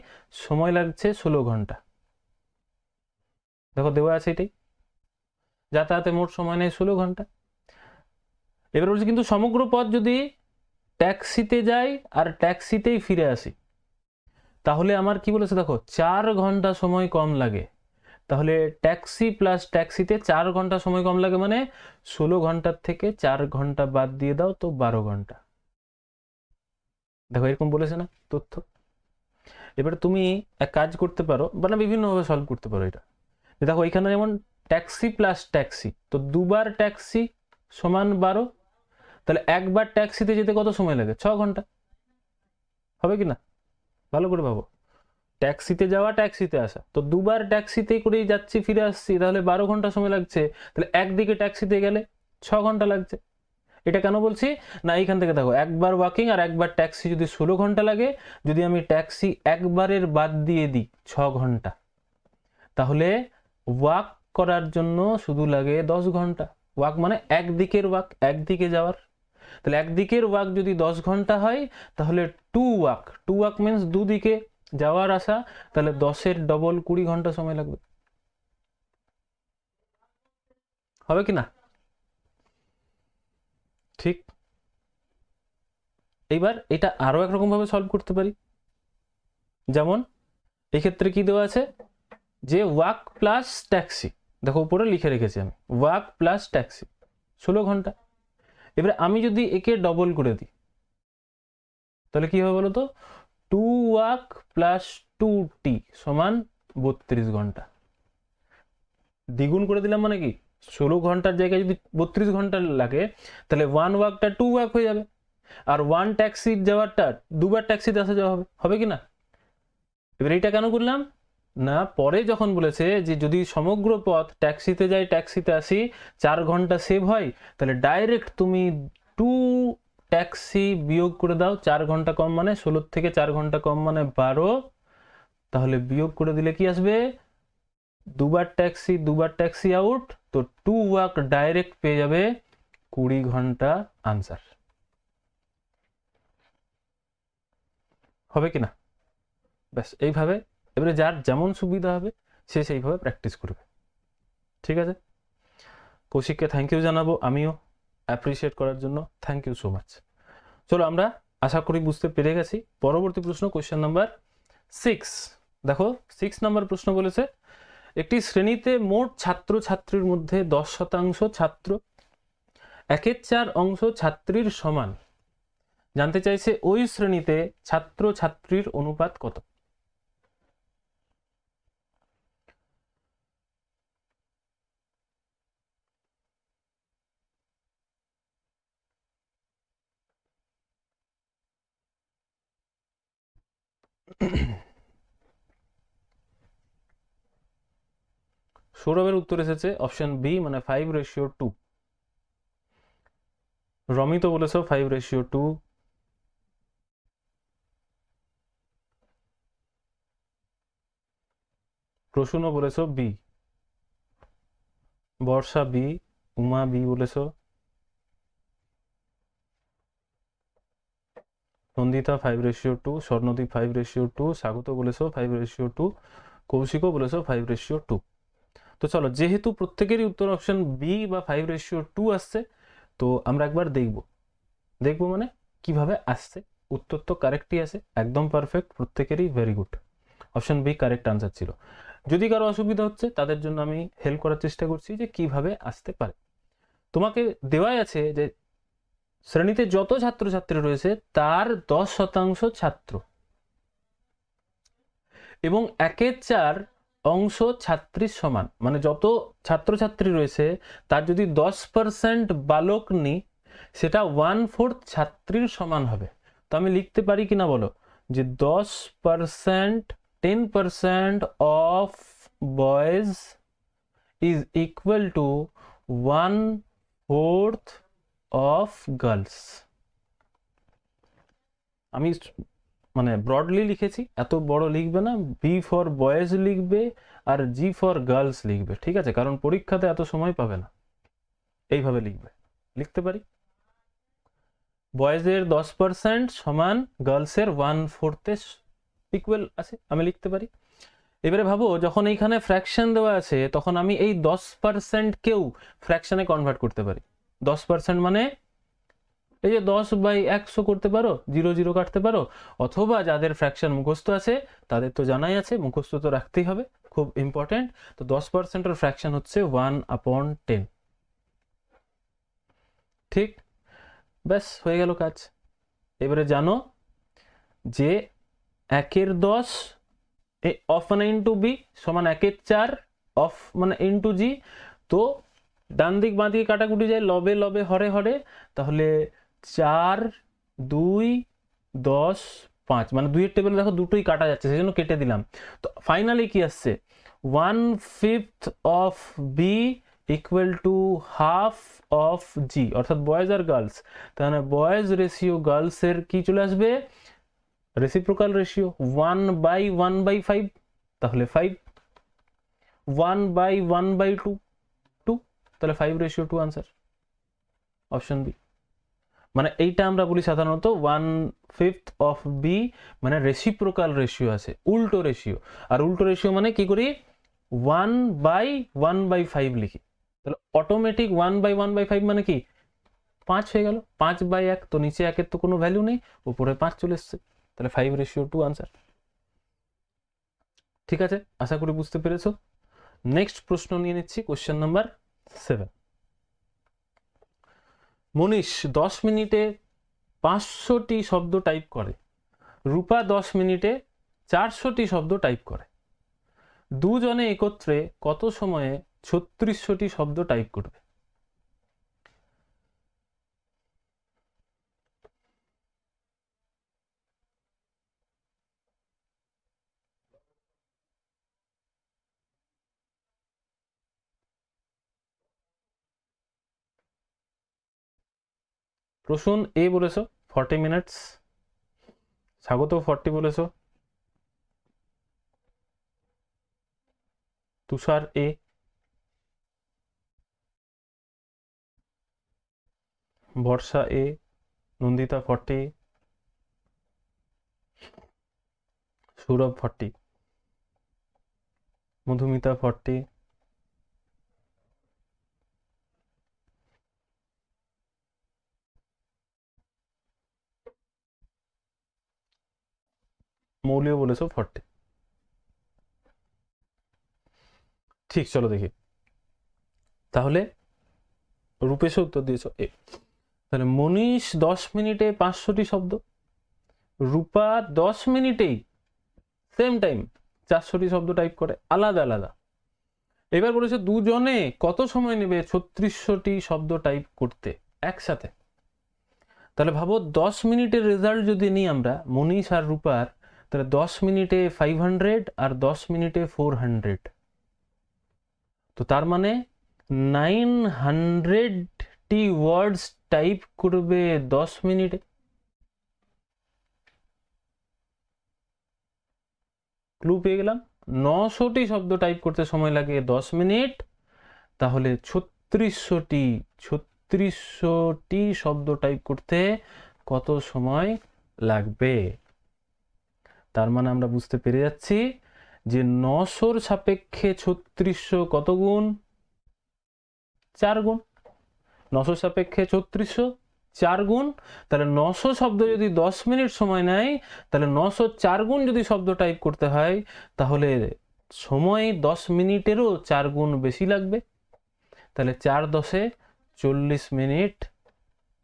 সময় লাগছে 16 ঘন্টা। দেখো দেওয়া আছে এটাই, যাতায়াতে মোট সময় নেয় 16 ঘন্টা। এবার বলছি কিন্তু সমগ্র পথ যদি ট্যাক্সিতে যাই আর ট্যাক্সিতেই ফিরে আসি, তাহলে আমার কি বলেছে দেখো 4 ঘন্টা সময় কম লাগে। তাহলে ট্যাক্সি প্লাস ট্যাক্সিতে 4 ঘন্টা সময় কম লাগে, মানে 16 ঘন্টার থেকে 4 ঘন্টা বাদ দিয়ে দাও, তো 12 ঘন্টা। দেখো এরকম বলেছে না তথ্য। এবার তুমি এক কাজ করতে পারো, মানে বিভিন্নভাবে সলভ করতে পারো এটা। দেখো এখানে যেমন ট্যাক্সি প্লাস ট্যাক্সি, তো দুবার ট্যাক্সি সমান 12, তাহলে একবার ট্যাক্সিতে যেতে কত সময় লাগে? 6 ঘন্টা। হবে কি না? ভালো করে ভাবো, ট্যাক্সিতে যাওয়া ট্যাক্সিতে আসা, তো দুবার ট্যাক্সিতে করেই যাচ্ছি ফিরে আসছি, তাহলে 12 ঘন্টা সময় লাগছে। তাহলে একদিকে ট্যাক্সিতে গেলে 6 ঘন্টা লাগছে। এটা কেন বলছি না, এইখান থেকে দেখো একবার ওয়াকিং আর একবার ট্যাক্সি যদি 16 ঘন্টা লাগে, যদি আমি ট্যাক্সি একবারের বাদ দিয়ে দিই 6 ঘন্টা, তাহলে ওয়াক করার জন্য শুধু লাগে 10 ঘন্টা। ওয়াক মানে একদিকের ওয়াক, একদিকে যাওয়ার। তাহলে একদিকের ওয়ার্ক যদি 10 ঘন্টা হয় তাহলে 2 ওয়ার্ক মিন্স দুদিকে যাওয়ার আসা, তাহলে 10-এর ডবল 20 ঘন্টা সময় লাগবে। হবে কি না? ঠিক। এইবার এটা আরো একরকম ভাবে সলভ করতে পারি। যেমন এক্ষেত্রে কি দেওয়া আছে যে ওয়ার্ক প্লাস ট্যাক্সি, দেখো উপরে লিখে রেখেছি আমি ওয়ার্ক প্লাস ট্যাক্সি 16 ঘন্টা। এবারে আমি যদি একে ডবল করে দিই তাহলে কি হবে বলো তো, 2 ওয়ার্ক প্লাস 2t সমান 32 ঘন্টা। দ্বিগুণ করে দিলাম মানে কি 16 ঘন্টার জায়গায় যদি 32 ঘন্টা লাগে তাহলে 1 ওয়ার্কটা 2 ওয়ার্ক হয়ে যাবে, আর 1 ট্যাক্সি যাওয়ারটা 2বার ট্যাক্সিতে আসা যাওয়া হবে, হবে কি না? এবার এইটা কেন করলাম না, পরে যখন বলেছে যে যদি সমগ্র পথ ট্যাক্সিতে যাই ট্যাক্সিতে আসি 4 ঘন্টা সেভ হয়, তাহলে ডাইরেক্ট তুমি 2 ট্যাক্সি বিয়োগ করে দাও। 4 ঘন্টা কম মানে 16 থেকে 4 ঘন্টা কম মানে 12, তাহলে বিয়োগ করে দিলে কি আসবে, দুবার ট্যাক্সি আউট, তো 2 ওয়ার্ক ডাইরেক্ট পেয়ে যাবে 20 ঘন্টা আনসার। হবে কি না? ব্যাস এইভাবে এবারে যার যেমন সুবিধা হবে সে সেইভাবে প্র্যাকটিস করবে। ঠিক আছে, কৌশিককে থ্যাংক ইউ জানাবো আমিও অ্যাপ্রিসিয়েট করার জন্য, থ্যাংক ইউ সো মাচ। চলো আমরা আশা করি বুঝতে পেরে গেছি। পরবর্তী প্রশ্ন কোয়েশ্চেন নাম্বার 6। দেখো 6 নাম্বার প্রশ্ন বলেছে একটি শ্রেণীতে মোট ছাত্রছাত্রীর মধ্যে 10% ছাত্র 1/4 অংশ ছাত্রীর সমান। জানতে চাইছে ওই শ্রেণীতে ছাত্রছাত্রীর অনুপাত কত? সৌরভের উত্তর এসেছে অপশন বি মানে 5:2। রমিত বলেছ 5:2। প্রসূন বলেছ বি, বর্ষা বি, উমা বি বলেছ, নন্দিতা 5:2, স্বর্ণদীপ 5:2, স্বাগত বলেছ 5:2, কৌশিকও বলেছ 5:2। তো চলো যেহেতু প্রত্যেকেরই উত্তর অপশন বি বা 5:2 আসছে, তো আমরা একবার দেখবো মানে কিভাবে আসছে। উত্তর তো কারেক্টই আছে, একদম পারফেক্ট, প্রত্যেকেরই very good. Option B correct answer ছিল। যদি কারো অসুবিধা হচ্ছে তাদের জন্য আমি হেল্প করার চেষ্টা করছি যে কিভাবে আসতে পারে। তোমাকে দেওয়াই আছে যে শ্রেণীতে যত ছাত্রছাত্রী রয়েছে তার 10% ছাত্র এবং 1/4 অংশ ছাত্রীর সমান, মানে যত ছাত্রছাত্রী রয়েছে তার যদি 10% বালক নিই সেটা 1/4 ছাত্রীর সমান হবে। তো আমি লিখতে পারি কিনা বলো যে 10% 10% of boys is equal to 1/4 of girls. আমি মানে ব্রডলি লিখেছি, এত বড় লিখবে না, বি ফর বয়েজ লিখবে আর জি ফর গার্লস লিখবে, ঠিক আছে, কারণ পরীক্ষাতে এত সময় পাবে না, এইভাবে লিখবে। লিখতে পারি বয়েজের 10% সমান গার্লসের 1/4 ইকুয়াল আছে, আমি লিখতে পারি। এবারে ভাবো যখন এইখানে ফ্র্যাকশন দেওয়া আছে তখন আমি এই 10% কেও ফ্র্যাকশনে কনভার্ট করতে পারি। 10% মানে এই যে 10/100 করতে পারো, 0 0 কাটতে পারো, অথবা যাদের ফ্র্যাকশন মুখস্থ আছে তাদের তো জানাই আছে, মুখস্থ তো রাখতেই হবে, খুব ইম্পর্টেন্ট। তো 10% এর ফ্র্যাকশন হচ্ছে 1/10। ঠিক, ব্যাস হয়ে গেল কাজ। এবারে জানো যে 1/10 অফ মানে ইন্টু বি সমান 1/4 অফ মানে ইন্টু জি। তো ডান দিক বাঁ দিকে কাটাকুটি যায়, লবে লবে হরে হরে, তাহলে 4 2 10 5 মানে 2 এর টেবিলে দেখো দুটোই কাটা যাচ্ছে সেই জন্য কেটে দিলাম। তো ফাইনালি কি আসছে 1/5 of B equal to half of G, অর্থাৎ বয়েজ আর গার্লস, তাহলে বয়েজ রেশিও গার্লসের কি চলে আসবে রেসিপ্রোকাল রেশিও 1/1/5, তাহলে 5, 1/1/2 2, তাহলে 5:2 আনসার অপশন বি। মানে এইটা আমরা বলি সাধারণত 1/5 অফ বি, মানে রেসিপ্রোকাল রেশিও আছে, উল্টো রেশিও। আর উল্টো রেশিও মানে কি করি, 1/1/5 লিখি। তাহলে অটোমেটিক 1/1/5 মানে কি 5 হয়ে গেল, 5/1, তো নিচে 1-এর তো কোনো ভ্যালু নেই, উপরে 5 চলে এসছে, তাহলে 5:2 আনসার। ঠিক আছে, আশা করি বুঝতে পেরেছো। নেক্সট প্রশ্ন নিয়ে নিচ্ছি, কোশ্চেন নাম্বার 7। মনীষ 10 মিনিটে 500টি শব্দ টাইপ করে, রূপা 10 মিনিটে 400টি শব্দ টাইপ করে, দুজনে একত্রে কত সময়ে 3600টি শব্দ টাইপ করবে? প্রসূন এ বলেছো 40 মিনিটস, স্বাগত 40 বলেছো, তুষার এ, বর্ষা এ, নন্দিতা 40, সৌরভ 40, মধুমিতা 40, মৌলিও বলেছো 40। ঠিক, চলো দেখি। তাহলে রূপেশ উত্তর দিয়েছো এ। তাহলে মনীষ 10 মিনিটে 500টি শব্দ, রূপা 10 মিনিটেই সেম টাইম 400টি শব্দ টাইপ করে, আলাদা আলাদা। এবার বলেছে দুজনে কত সময় নেবে 3600টি শব্দ টাইপ করতে একসাথে। তাহলে ভাবো 10 মিনিটের রেজাল্ট যদি নিই আমরা মনীষ আর রূপার, তাহলে 10 মিনিটে 500 আর 10 মিনিটে 400, তো তার মানে 900টি ওয়ার্ডস টাইপ করবে 10 মিনিটে। ক্লু পেয়ে গেলাম, 900টি শব্দ টাইপ করতে সময় লাগে 10 মিনিট, তাহলে 3600টি শব্দ টাইপ করতে কত সময় লাগবে? তার মানে আমরা বুঝতে পেরে যাচ্ছি যে 900-র সাপেক্ষে 3600 কত গুণ? 4 গুণ। 900 সাপেক্ষে 3600 4 গুণ, তাহলে 900 শব্দ যদি 10 মিনিট সময় নেয়, তাহলে 904 গুণ যদি শব্দ টাইপ করতে হয়, তাহলে সময় 10 মিনিটেরও 4 গুণ বেশি লাগবে। তাহলে 4×10 40 মিনিট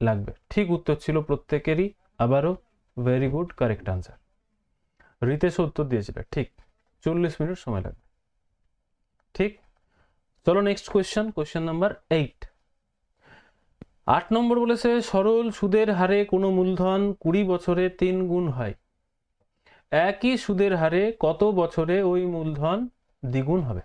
লাগবে। ঠিক উত্তর ছিল প্রত্যেকেরই, আবারও very good, correct answer. Ritesh উত্তর দিয়েছিল ঠিক, 40 মিনিট সময় লাগবে। ঠিক, চলো নেক্সট কোয়েশ্চেন, কোয়েশ্চেন নাম্বার 8। 8 নম্বর বলেছে সরল সুদের হারে কোনো মূলধন 20 বছরে 3 গুণ হয়, একই সুদের হারে কত বছরে ওই মূলধন দ্বিগুণ হবে?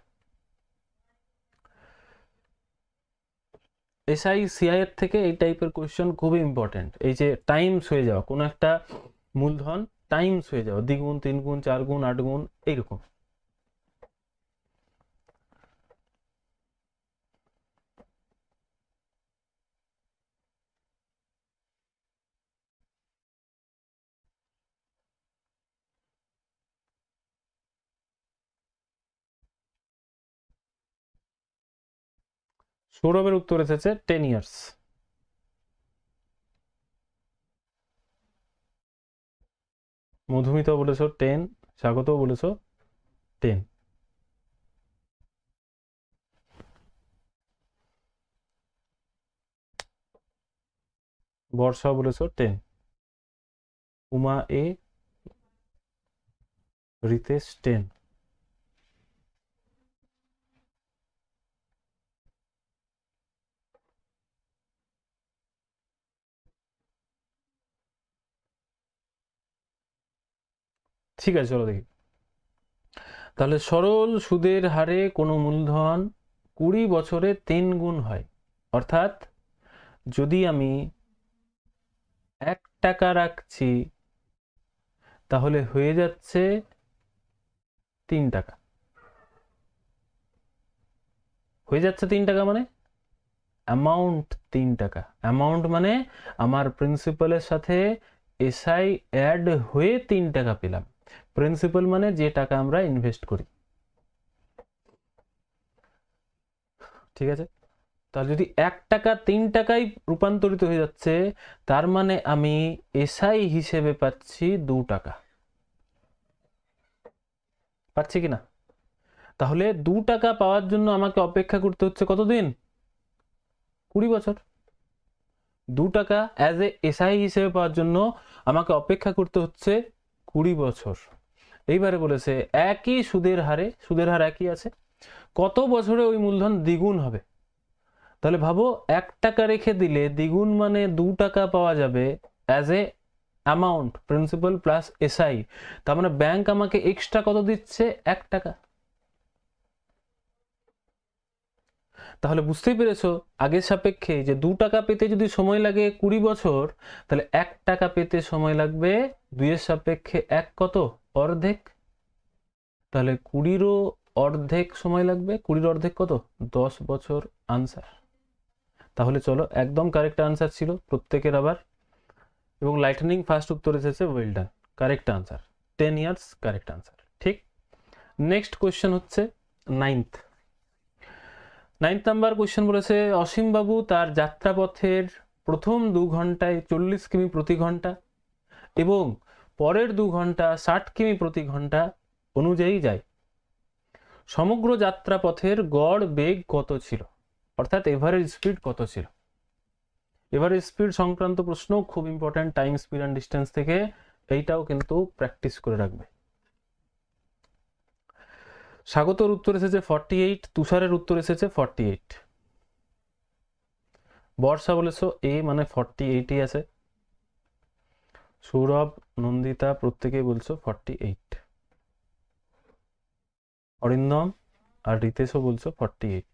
এসআই সিআই এর থেকে এই টাইপের কোয়েশ্চেন খুবই ইম্পর্টেন্ট। এই যে টাইমস হয়ে যাওয়া, কোনো একটা মূলধন টাইমস হয়ে যাওয়া, 2 গুণ 3 গুণ 4 গুণ 8 গুণ এইরকম। সৌরভের উত্তর এসেছে 10 ইয়ার্স। মধুমিতা বলেছো 10, স্বাগত বলেছো 10, বর্ষা বলেছো 10, উমা এ, রিতেশ 10। ঠিক আছে, চলো দেখি। তাহলে সরল সুদের হারে কোনো মূলধন 20 বছরে 3 গুণ হয়, অর্থাৎ যদি আমি 1 টাকা রাখছি তাহলে হয়ে যাচ্ছে 3 টাকা। হয়ে যাচ্ছে 3 টাকা মানে অ্যামাউন্ট 3 টাকা। অ্যামাউন্ট মানে আমার প্রিন্সিপালের সাথে এসআই অ্যাড হয়ে 3 টাকা পেলাম। প্রিন্সিপাল মানে যে টাকা আমরা ইনভেস্ট করি, ঠিক আছে? তাহলে যদি 1 টাকা 3 টাকায় রূপান্তরিত হয়ে যাচ্ছে, তার মানে আমি এসআই হিসেবে পাচ্ছি 2 টাকা। পাচ্ছি কি না? তাহলে 2 টাকা পাওয়ার জন্য আমাকে অপেক্ষা করতে হচ্ছে কতদিন? 20 বছর। 2 টাকা অ্যাজ এ এসআই হিসেবে পাওয়ার জন্য আমাকে অপেক্ষা করতে হচ্ছে 20 বছর। এইবারে বলেছে একই সুদের হারে, সুদের হার একই আছে, কত বছরে ওই মূলধন দ্বিগুণ হবে? তাহলে ভাবো 1 টাকা রেখে দিলে দ্বিগুণ মানে 2 টাকা পাওয়া যাবে as a amount, principal plus SI. তার মানে ব্যাংক আমাকে এক্সট্রা কত দিচ্ছে? 1 টাকা। তাহলে বুঝতেই পেরেছো আগের সাপেক্ষে যে 2 টাকা পেতে যদি সময় লাগে 20 বছর, তাহলে 1 টাকা পেতে সময় লাগবে 2 এর সাপেক্ষে 1 কত? অর্ধেক। তাহলে 20-ও অর্ধেক সময় লাগবে। 20-র অর্ধেক কত? 10 বছর। আনসার। তাহলে চলো, একদম কারেক্ট আনসার ছিল প্রত্যেকের আবার, এবং লাইটনিং ফার্স্ট উত্তর এসেছে, well done, correct answer. 10 years correct answer. ঠিক। নেক্সট কোয়েশ্চেন হচ্ছে 9th নাম্বার কোয়েশ্চেন বলেছে অসীমবাবু তার যাত্রাপথের প্রথম 2 ঘন্টায় 40 কিমি প্রতি ঘন্টা এবং পরের 2 ঘন্টা 60 কিমি প্রতি ঘন্টা অনুযায়ী যায়। সমগ্র যাত্রাপথের গড় বেগ কত ছিল? অর্থাৎ এভারেজ স্পিড কত ছিল? এভারেজ স্পিড সংক্রান্ত প্রশ্ন খুব important, time, speed and distance থেকে। এইটাও কিন্তু প্র্যাকটিস করে রাখবে। স্বাগতর উত্তর এসেছে 48, তুষারের উত্তর এসেছে 48। বর্ষা বলেছো এ মানে 48ই আছে। সৌরভ, নন্দিতা প্রত্যেকেই বলছো 48। অরিন্দম আর রিতেশও বলছো 48।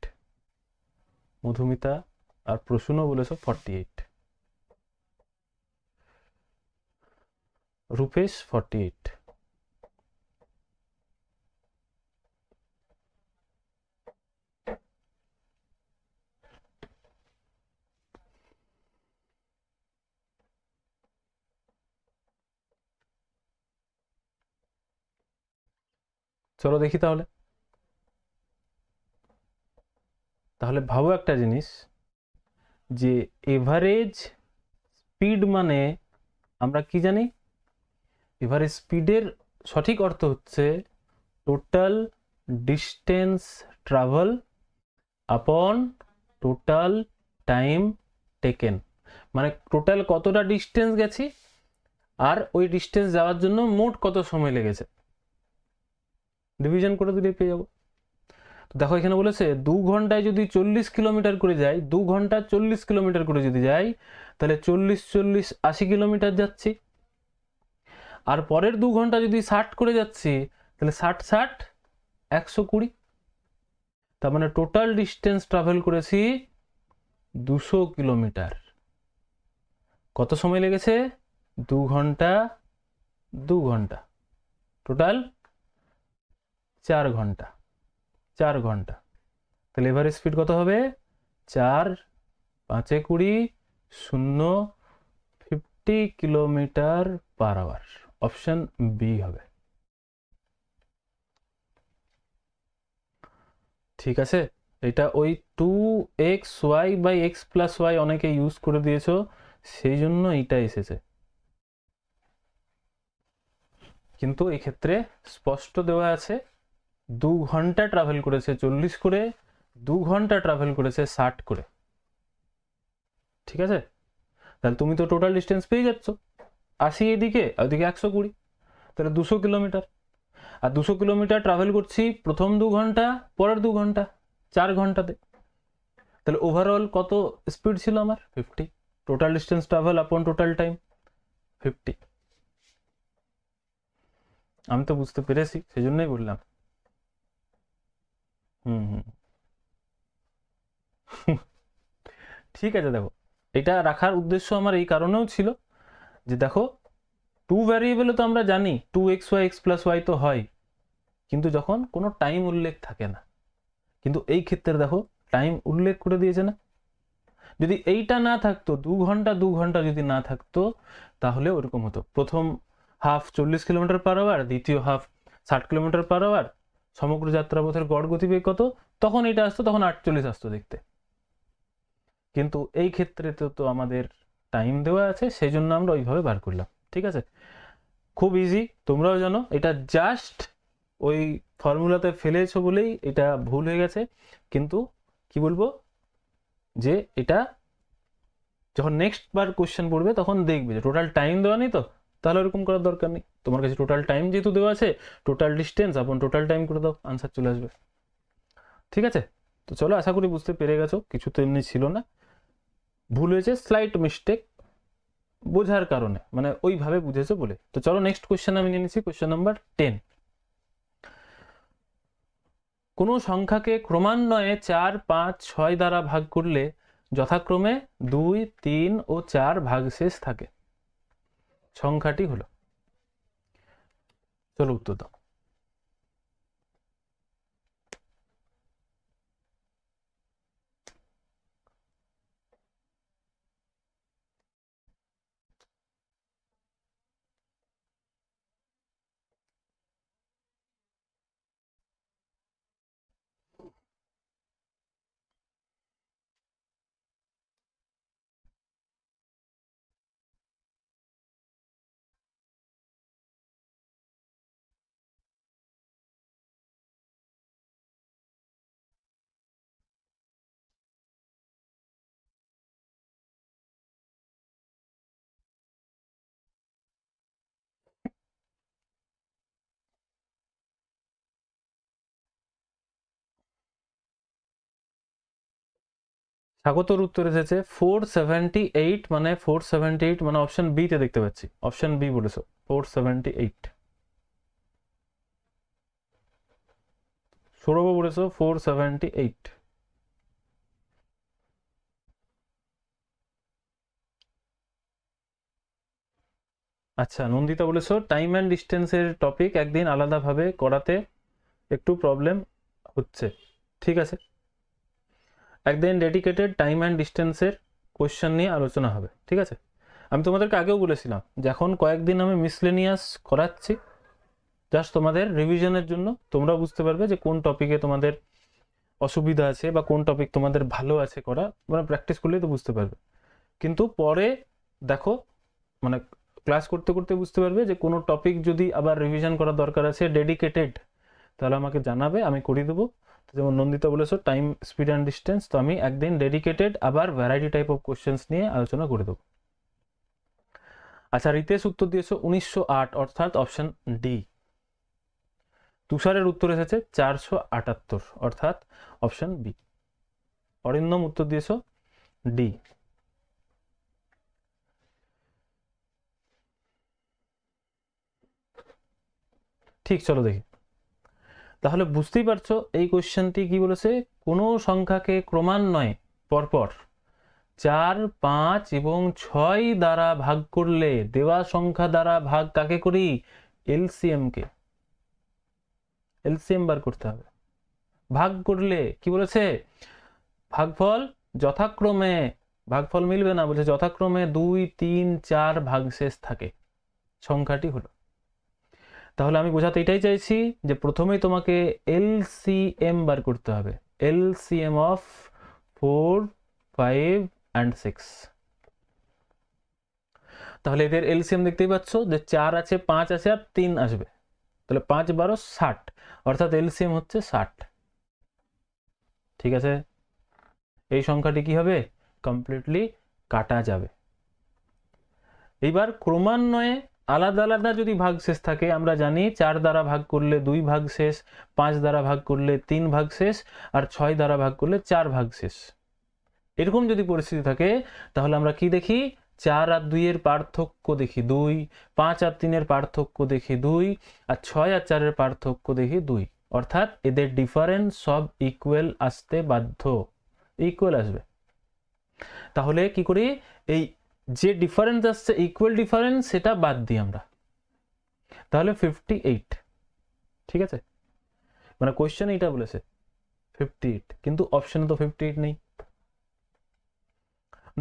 মধুমিতা আর প্রসূনও বলেছো 48। রূপেশ 48। চলো দেখি তাহলে। তাহলে ভাবো একটা জিনিস, যে এভারেজ স্পিড মানে আমরা কি জানি? এভারেজ স্পিডের সঠিক অর্থ হচ্ছে টোটাল ডিস্টেন্স ট্রাভেল আপন টোটাল টাইম টেকেন। মানে টোটাল কতটা ডিস্টেন্স গেছি আর ওই ডিস্টেন্স যাওয়ার জন্য মোট কত সময় লেগেছে, ডিভিশন করে দিলে পেয়ে যাবো। তো দেখো এখানে বলেছে 2 ঘন্টায় যদি 40 কিলোমিটার করে যাই, 2 ঘন্টা 40 কিলোমিটার করে যদি যাই, তাহলে 40 40 80 কিলোমিটার যাচ্ছি। আর পরের 2 ঘন্টা যদি 60 করে যাচ্ছি, তাহলে 60 60 120। তার মানে টোটাল ডিস্টেন্স ট্রাভেল করেছি 200 কিলোমিটার। কত সময় লেগেছে? 2 ঘন্টা 2 ঘন্টা, টোটাল 4 ঘন্টা। 4 ঘন্টা। তাহলে এভারেজ স্পিড কত হবে? 4 5 20 0 50 kilometre per hour. Option B হবে। ঠিক আছে, এটা ওই 2xy/x+y অনেকে ইউজ করে দিয়েছো, সেই জন্য এইটা এসেছে। কিন্তু এই ক্ষেত্রে স্পষ্ট দেওয়া আছে 2 ঘন্টা ট্রাভেল করেছে 40 করে, 2 ঘন্টা ট্রাভেল করেছে 60 করে। ঠিক আছে, তাহলে তুমি তো টোটাল ডিস্টেন্স পেয়ে যাচ্ছ, 80 এদিকে ওইদিকে 120, তাহলে 200 কিলোমিটার। আর 200 কিলোমিটার ট্রাভেল করছি প্রথম 2 ঘন্টা, পরের 2 ঘন্টা, 4 ঘন্টাতে। তাহলে ওভারঅল কত স্পিড ছিল আমার? 50। টোটাল ডিস্টেন্স ট্রাভেল আপন টোটাল টাইম 50। আমি তো বুঝতে পেরেছি, সেই জন্যই বললাম। ঠিক আছে, দেখো এটা রাখার উদ্দেশ্য আমার এই কারণেও ছিল যে দেখো 2 ভ্যারিয়েবলে তো আমরা জানি 2xy x+y তো হয়, কিন্তু যখন কোনো টাইম উল্লেখ থাকে না। কিন্তু এই ক্ষেত্রে দেখো টাইম উল্লেখ করে দিয়েছে না, যদি এইটা না থাকতো, 2 ঘন্টা যদি না থাকতো, তাহলে ওরকম হতো। প্রথম হাফ 40 কিলোমিটার পার আওয়ার, দ্বিতীয় হাফ 60 কিলোমিটার পার আওয়ার, সমগ্র যাত্রাপথের গড় গতিবেগ কত, তখন এটা আসতো, তখন 48 আসতো দেখতে। কিন্তু এই ক্ষেত্রে তো আমাদের টাইম দেওয়া আছে, সেই জন্য আমরা ওইভাবে বার করলাম। ঠিক আছে, খুব ইজি, তোমরাও জানো। এটা জাস্ট ওই ফর্মুলাতে ফেলেছো বলেই এটা ভুল হয়ে গেছে। কিন্তু কি বলবো, যে এটা যখন নেক্সট বার কোশ্চেন পড়বে তখন দেখবে যে টোটাল টাইম দেওয়া নেই, তো তাহলে ওরকম করার দরকার নেই। তোমার কাছে টোটাল টাইম যেহেতু দেওয়া আছে, টোটাল ডিস্টেন্স আপন টোটাল টাইম করে দাও, আনসার চলে আসবে। ঠিক আছে, তো চলো, আশা করি বুঝতে পেরে গেছো। কিছু তো এমনি ছিল না, ভুল হয়েছে, স্লাইট মিস্টেক বোঝার কারণে, মানে ওইভাবে বুঝেছো বলে। তো চলো নেক্সট কোশ্চেন আমি নিয়ে নিচ্ছি, কোশ্চেন নাম্বার 10। কোনো সংখ্যাকে ক্রমান্বয়ে 4, 5, 6 দ্বারা ভাগ করলে যথাক্রমে 2, 3 ও 4 ভাগশেষ থাকে। সংখ্যাটি হলো, চলো উত্তর দাও। স্বাগতর উত্তর এসেছে 478, মানে 478 মানে অপশন বি তে দেখতে পাচ্ছি, অপশন বি বলেছো 478। সৌরভ বলেছো 478। আচ্ছা, নন্দিতা বলেছো টাইম অ্যান্ড ডিস্টেন্সের টপিক একদিন আলাদাভাবে করাতে একটু প্রবলেম হচ্ছে। ঠিক আছে, একদিন ডেডিকেটেড টাইম অ্যান্ড ডিস্টেন্সের কোয়েশ্চেন নিয়ে আলোচনা হবে। ঠিক আছে, আমি তোমাদেরকে আগেও বলেছিলাম, যখন কয়েকদিন আমি মিসলেনিয়াস করাচ্ছি জাস্ট তোমাদের রিভিশনের জন্য, তোমরা বুঝতে পারবে যে কোন টপিকে তোমাদের অসুবিধা আছে বা কোন টপিক তোমাদের ভালো আছে করা, মানে প্র্যাকটিস করলেই তো বুঝতে পারবে। কিন্তু পরে দেখো, মানে ক্লাস করতে করতে বুঝতে পারবে যে কোনো টপিক যদি আবার রিভিশন করার দরকার আছে ডেডিকেটেড, তাহলে আমাকে জানাবে, আমি করিয়ে দেবো। যেমন নন্দিতা বলেছো টাইম, স্পিড অ্যান্ড ডিস্টেন্স, তো আমি একদিন ডেডিকেটেড আবার ভ্যারাইটি টাইপ অফ কোশ্চেন্স নিয়ে আলোচনা করে দেবো। আচ্ছা, রিতেশ উত্তর দিয়েছো 1908, অর্থাৎ অপশন ডি। তুষারের উত্তর এসেছে 478, অর্থাৎ অপশন বি। অরিন্দম উত্তর দিয়েছো ডি। ঠিক, চলো দেখি। তাহলে বুঝতেই পারছো এই কোশ্চেনটি কি বলেছে, কোনো সংখ্যাকে ক্রমান্বয়ে পরপর 4, 5 এবং 6 দ্বারা ভাগ করলে দেওয়া সংখ্যা দ্বারা ভাগ কাকে করি, এলসিএম কে। এলসিএম বার করতে হবে। ভাগ করলে কি বলেছে, ভাগফল যথাক্রমে, ভাগফল মিলবে না, বলছে যথাক্রমে 2, 3, 4 ভাগশেষ থাকে, সংখ্যাটি হলো। তাহলে আমি বোঝাতে এটাই চাইছি যে প্রথমেই তোমাকে এলসিএম বার করতে হবে, এলসিএম অফ 4, 5 and 6। তাহলে এদের এলসিএম দেখতেই পাচ্ছ যে 4 আছে, 5 আছে আর 3 আসবে, তাহলে 5, 12, 60, অর্থাৎ এলসিএম হচ্ছে 60। ঠিক আছে, এই সংখ্যাটি কি হবে, কমপ্লিটলি কাটা যাবে। এইবার ক্রমান্বয়ে আলাদা আলাদা যদি ভাগশেষ থাকে, আমরা জানি 4 দ্বারা ভাগ করলে 2 ভাগশেষ, 5 দ্বারা ভাগ করলে 3 ভাগশেষ, আর 6 দ্বারা ভাগ করলে 4 ভাগশেষ। এরকম যদি পরিস্থিতি থাকে, তাহলে আমরা কি দেখি, 4 আর 2 এর পার্থক্য দেখি 2, 5 আর 3 এর পার্থক্য দেখি 2, আর 6 আর 4 এর পার্থক্য দেখি 2, অর্থাৎ এদের ডিফারেন্স সব ইকুয়াল আসতে বাধ্য, ইকুয়াল আসবে। তাহলে কি করি, এই যে ডিফারেন্স আসছে ইকুয়াল ডিফারেন্স, সেটা বাদ দিই আমরা, তাহলে 58। ঠিক আছে, মানে কোশ্চেন এইটা বলেছে 58, কিন্তু অপশনে তো 58 নেই।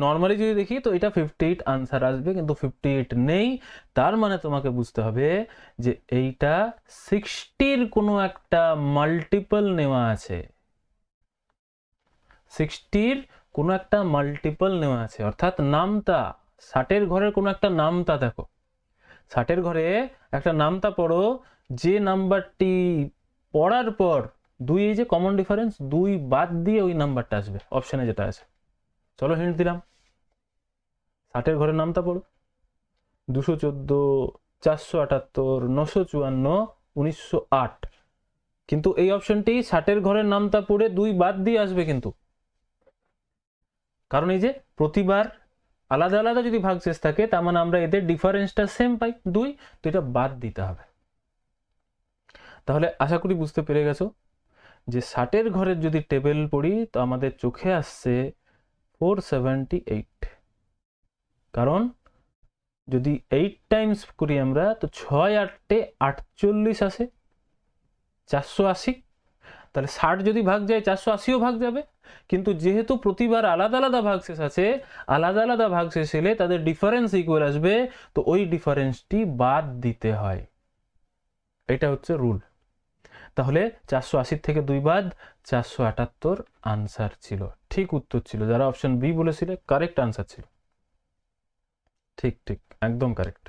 নর্মালি যদি দেখি তো এটা 58 আনসার আসবে, কিন্তু 58 নেই। তার মানে তোমাকে বুঝতে হবে যে এইটা 60-র কোনো একটা মাল্টিপল নেওয়া আছে, 60-র কোনো একটা মাল্টিপল নেওয়া আছে, অর্থাৎ নামতা 60-এর ঘরের কোনো একটা নামতা দেখো, 60-এর ঘরে একটা নামতা পড়ো, যে নাম্বারটি পড়ার পর 2, এই যে কমন ডিফারেন্স, 2 বাদ দিয়ে ওই নাম্বারটা আসবে অপশানে যেটা আছে। চলো হিন্ট দিলাম, 60-এর ঘরের নামতা পড়ো, 214, 478, 954, 1908। কিন্তু এই অপশনটি 60-এর ঘরের নামতা পড়ে 2 বাদ দিয়ে আসবে, কিন্তু কারণ এই যে প্রতিবার আলাদা আলাদা যদি ভাগশেষ থাকে তার মানে আমরা এদের ডিফারেন্সটা সেম পাই 2, তো এটা বাদ দিতে হবে। তাহলে আশা করি বুঝতে পেরে গেছো যে 60-এর ঘরের যদি টেবিল পড়ি তো আমাদের চোখে আসছে 478, কারণ যদি 8 টাইমস করি আমরা তো 6 8 48 আসে 480, তাহলে 60 যদি ভাগ যায় 480ও ভাগ যাবে, কিন্তু যেহেতু প্রতিবার আলাদা আলাদা ভাগশেষ আছে, আলাদা আলাদা ভাগশেষ এলে তাদের ডিফারেন্স ইকুয়াল আসবে, তো ওই ডিফারেন্সটি বাদ দিতে হয়, এটা হচ্ছে রুল। তাহলে 480 থেকে 2 বাদ 478 আনসার ছিল, ঠিক উত্তর ছিল। যারা অপশন বি বলেছিলে কারেক্ট আনসার ছিল, ঠিক ঠিক একদম কারেক্ট,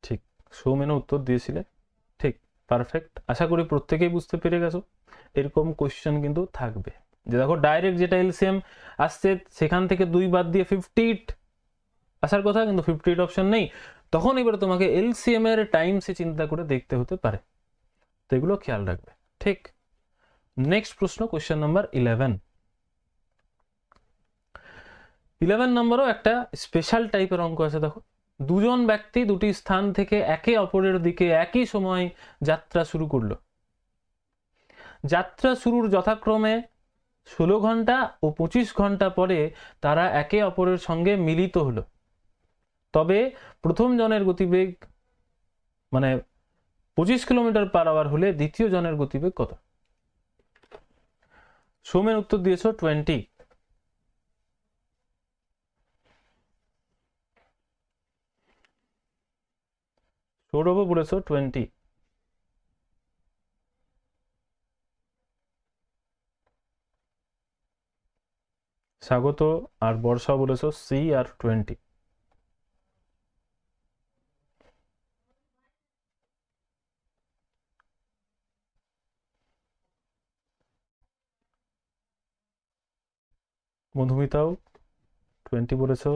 ঠিক সৌমেনও উত্তর দিয়েছিলে, ঠিক পারফেক্ট। আশা করি প্রত্যেকেই বুঝতে পেরে গেছো। এরকম কোশ্চেন কিন্তু থাকবে যে দেখো ডাইরেক্ট যেটা এলসিএম আসছে সেখান থেকে 2 বাদ দিয়ে 58 আসার কথা, কিন্তু 58 অপশন নেই, তখন এবারে তোমাকে এলসিএম এর টাইমসে চিন্তা করে দেখতে হতে পারে, তো এগুলো খেয়াল রাখবে। ঠিক, নেক্সট প্রশ্ন, কোশ্চেন নাম্বার 11। 11 নম্বরও একটা স্পেশাল টাইপের অঙ্ক আছে। দেখো, দুজন ব্যক্তি দুটি স্থান থেকে একে অপরের দিকে একই সময় যাত্রা শুরু করলো। যাত্রা শুরুর যথাক্রমে 16 ঘন্টা ও 25 ঘন্টা পরে তারা একে অপরের সঙ্গে মিলিত হলো। তবে প্রথম জনের গতিবেগ মানে 25 কিলোমিটার পার আওয়ার হলে দ্বিতীয় জনের গতিবেগ কত? সৌমেন উত্তর দিয়েছো 20, সৌরভ বলেছো 20, স্বাগত আর বর্ষা বলেছো সি আর 20। মধুমিতাও 20 বলেছো,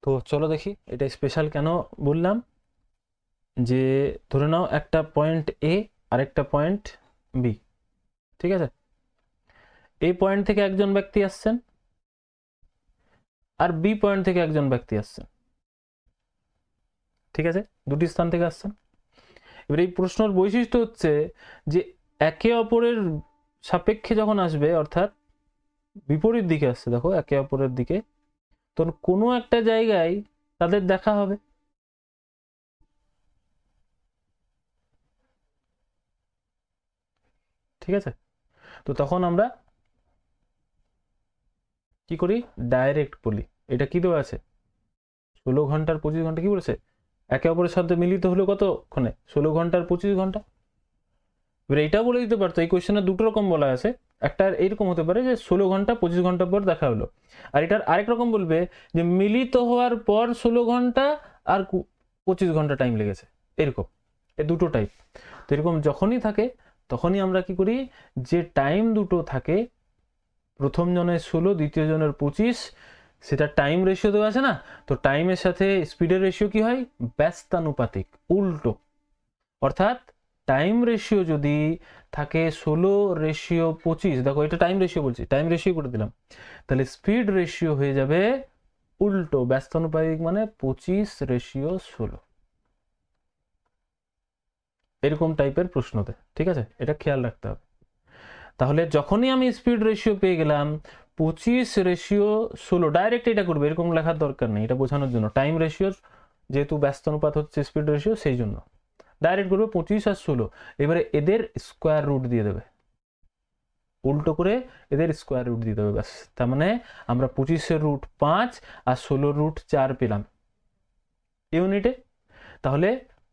তো চলো দেখি এটা স্পেশাল কেন বললাম। যে ধরে নাও একটা পয়েন্ট এ আর একটা পয়েন্ট বি, ঠিক আছে, এই পয়েন্ট থেকে একজন ব্যক্তি আসছেন আর বি পয়েন্ট থেকে একজন ব্যক্তি আসছেন, ঠিক আছে, দুটি স্থান থেকে আসছেন। এবার এই প্রশ্নের বৈশিষ্ট্য হচ্ছে যে একে অপরের সাপেক্ষে যখন আসবে, অর্থাৎ বিপরীত দিকে আসছে, দেখো একে অপরের দিকে, তখন কোনো একটা জায়গায় তাদের দেখা হবে, ঠিক আছে। তো তখন আমরা কি করি, ডাইরেক্ট বলি এটা কি দেওয়া আছে 16 ঘন্টার 25 ঘন্টা, কি বলেছে একে অপরের সাথে মিলিত হলো কতক্ষণে 16 ঘন্টার 25 ঘন্টা। এবার এইটা বলে দিতে পারতো, এই কোয়েশ্চেনে দুটো রকম বলা আছে, একটা এইরকম হতে পারে যে 16 ঘন্টা 25 ঘন্টা পর দেখা হলো, আর এটার আরেক রকম বলবে যে মিলিত হওয়ার পর 16 ঘন্টা আর 25 ঘন্টা টাইম লেগেছে, এরকম, এই দুটো টাইপ। তো এরকম যখনই থাকে তখনই আমরা কি করি, যে টাইম দুটো থাকে, প্রথম জনের 16, দ্বিতীয় জনের 25, সেটা টাইম রেশিও দেওয়া আছে না, তো টাইমের সাথে স্পিডের রেশিও কি হয়, ব্যস্তানুপাতিক, উল্টো। অর্থাৎ টাইম রেশিও যদি থাকে 16:25, দেখো এটা টাইম রেশিও বলছি, টাইম রেশিও করে দিলাম, তাহলে স্পিড রেশিও হয়ে যাবে উল্টো, ব্যস্তানুপাতিক মানে 25:16, এরকম টাইপের প্রশ্নতে, ঠিক আছে, এটা খেয়াল রাখতে হবে। তাহলে যখনই আমি স্পিড রেশিও পেয়ে গেলাম 25:16, ডাইরেক্ট এটা করবে, এরকম লেখার দরকার নেই, এটা বোঝানোর জন্য। টাইম রেশিওর যেহেতু ব্যস্ত অনুপাত হচ্ছে স্পিড রেশিও, সেই জন্য ডাইরেক্ট করবে 25 আর 16। এবারে এদের স্কোয়ার রুট দিয়ে দেবে, উল্টো করে এদের স্কোয়ার রুট দিয়ে দেবে, ব্যাস। তার মানে আমরা 25-এর রুট 5 আর 16-র রুট 4 পেলাম ইউনিটে। তাহলে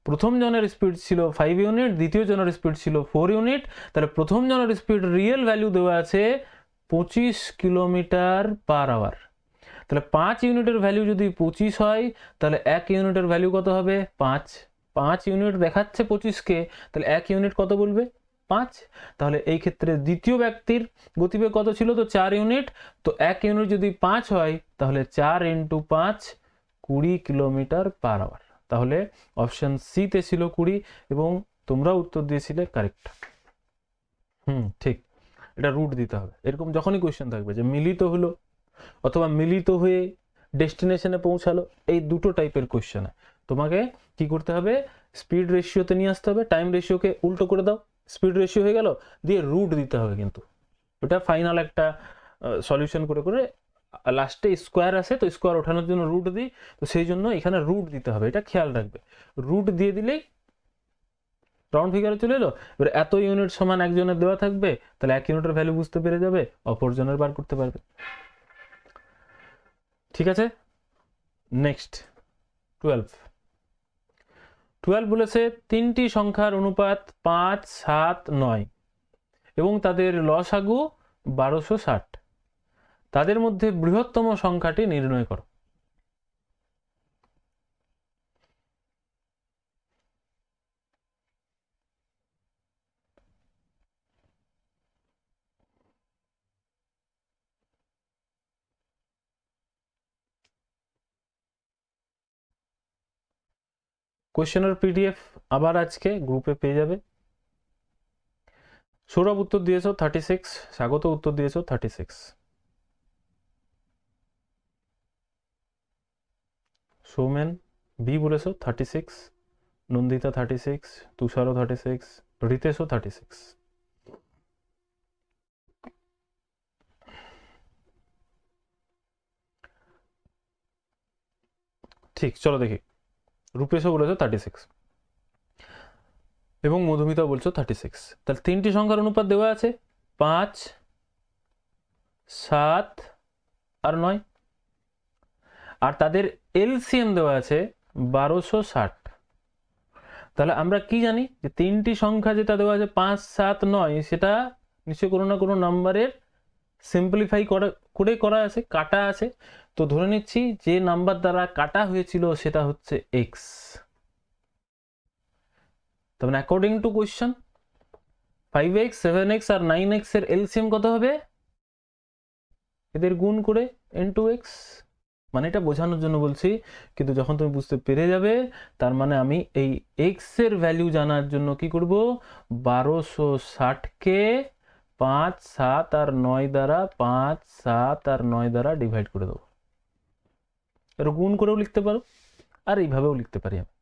প্রথম জনের স্পিড ছিল 5 ইউনিট, দ্বিতীয় জনের স্পিড ছিল 4 ইউনিট। তাহলে প্রথম জনের স্পিড রিয়েল ভ্যালু দেওয়া আছে 25 কিলোমিটার পার আওয়ার। তাহলে 5 ইউনিটের ভ্যালু যদি 25 হয়, তাহলে 1 ইউনিটের ভ্যালু কত হবে? 5। 5 ইউনিট দেখাচ্ছে 25কে, তাহলে 1 ইউনিট কত বলবে? 5। তাহলে এই ক্ষেত্রে দ্বিতীয় ব্যক্তির গতিবেগ কত ছিল? তো 4 ইউনিট। তো 1 ইউনিট যদি 5 হয়, তাহলে 4 × 5 20 কিলোমিটার পার আওয়ার। তাহলে অপশন সিতে ছিল 20 এবং তোমরা উত্তর দিয়েছিলে কারেক্ট। ঠিক, এটা রুট দিতে হবে। এরকম যখনই কোয়েশ্চেন থাকবে যে মিলিত হলো অথবা মিলিত হয়ে ডেস্টিনেশনে পৌঁছালো, এই দুটো টাইপের কোয়েশ্চেনে তোমাকে কি করতে হবে? স্পিড রেশিওতে নিয়ে আসতে হবে, টাইম রেশিওকে উল্টো করে দাও, স্পিড রেশিও হয়ে গেল, দিয়ে রুট দিতে হবে। কিন্তু ওটা ফাইনাল একটা সলিউশন করে করে লাস্টে স্কোয়ার আসে, তো স্কোয়ার ওঠানোর জন্য রুট দিই, তো সেই জন্য এখানে রুট দিতে হবে, এটা খেয়াল রাখবে। রুট দিয়ে দিলেই রাউন্ড ফিগারে চলে এলো। এবার এত ইউনিট সমান একজনের দেওয়া থাকবে, তাহলে 1 ইউনিটের ভ্যালু বুঝতে পেরে যাবে, অপরজনের বার করতে পারবে। ঠিক আছে, নেক্সট 12 বলেছে 3টি সংখ্যার অনুপাত 5, 7, 9 এবং তাদের লসাগু 1260, তাদের মধ্যে বৃহত্তম সংখ্যাটি নির্ণয় করো। কোয়েশ্চেনের পিডিএফ আবার আজকে গ্রুপে পেয়ে যাবে। সৌরভ উত্তর দিয়েছো 36, স্বাগত উত্তর দিয়েছো 36, সৌমেন বি বলেছো 36, নন্দিতা 36, তুষারও 36, রিতেশও 36। ঠিক, চলো দেখি। রূপেশও বলেছো 36 এবং মধুমিতা বলছো 36। তাহলে 3টি সংখ্যার অনুপাত দেওয়া আছে 5, 7 আর 9, আর তাদের এলসিএম দেওয়া আছে 1260। তাহলে আমরা কি জানি যে 3টি সংখ্যা যেটা দেওয়া আছে 5, 7, 9, সেটা নিশ্চয়ই কোনো না কোনো নাম্বারের সিম্পলিফাই করে করা আছে, কাটা আছে। তো ধরে নিচ্ছি যে নাম্বার দ্বারা কাটা হয়েছিল সেটা হচ্ছে এক্স। তার মানে according to question 5x, 7x R 9x এর এলসিএম কত হবে? এদের গুণ করে n2x। মানে এটা বোঝানোর জন্য বলছি, কিন্তু যখন তুমি বুঝতে পেরে যাবে, তার মানে আমি এই x এর ভ্যালু জানার জন্য কি করব? 1260কে 5, 7 আর 9 দ্বারা 5, 7 আর 9 দ্বারা ডিভাইড করে দেবো। এর গুণ করেও লিখতে পারো আর এইভাবেও লিখতে পারি আমি।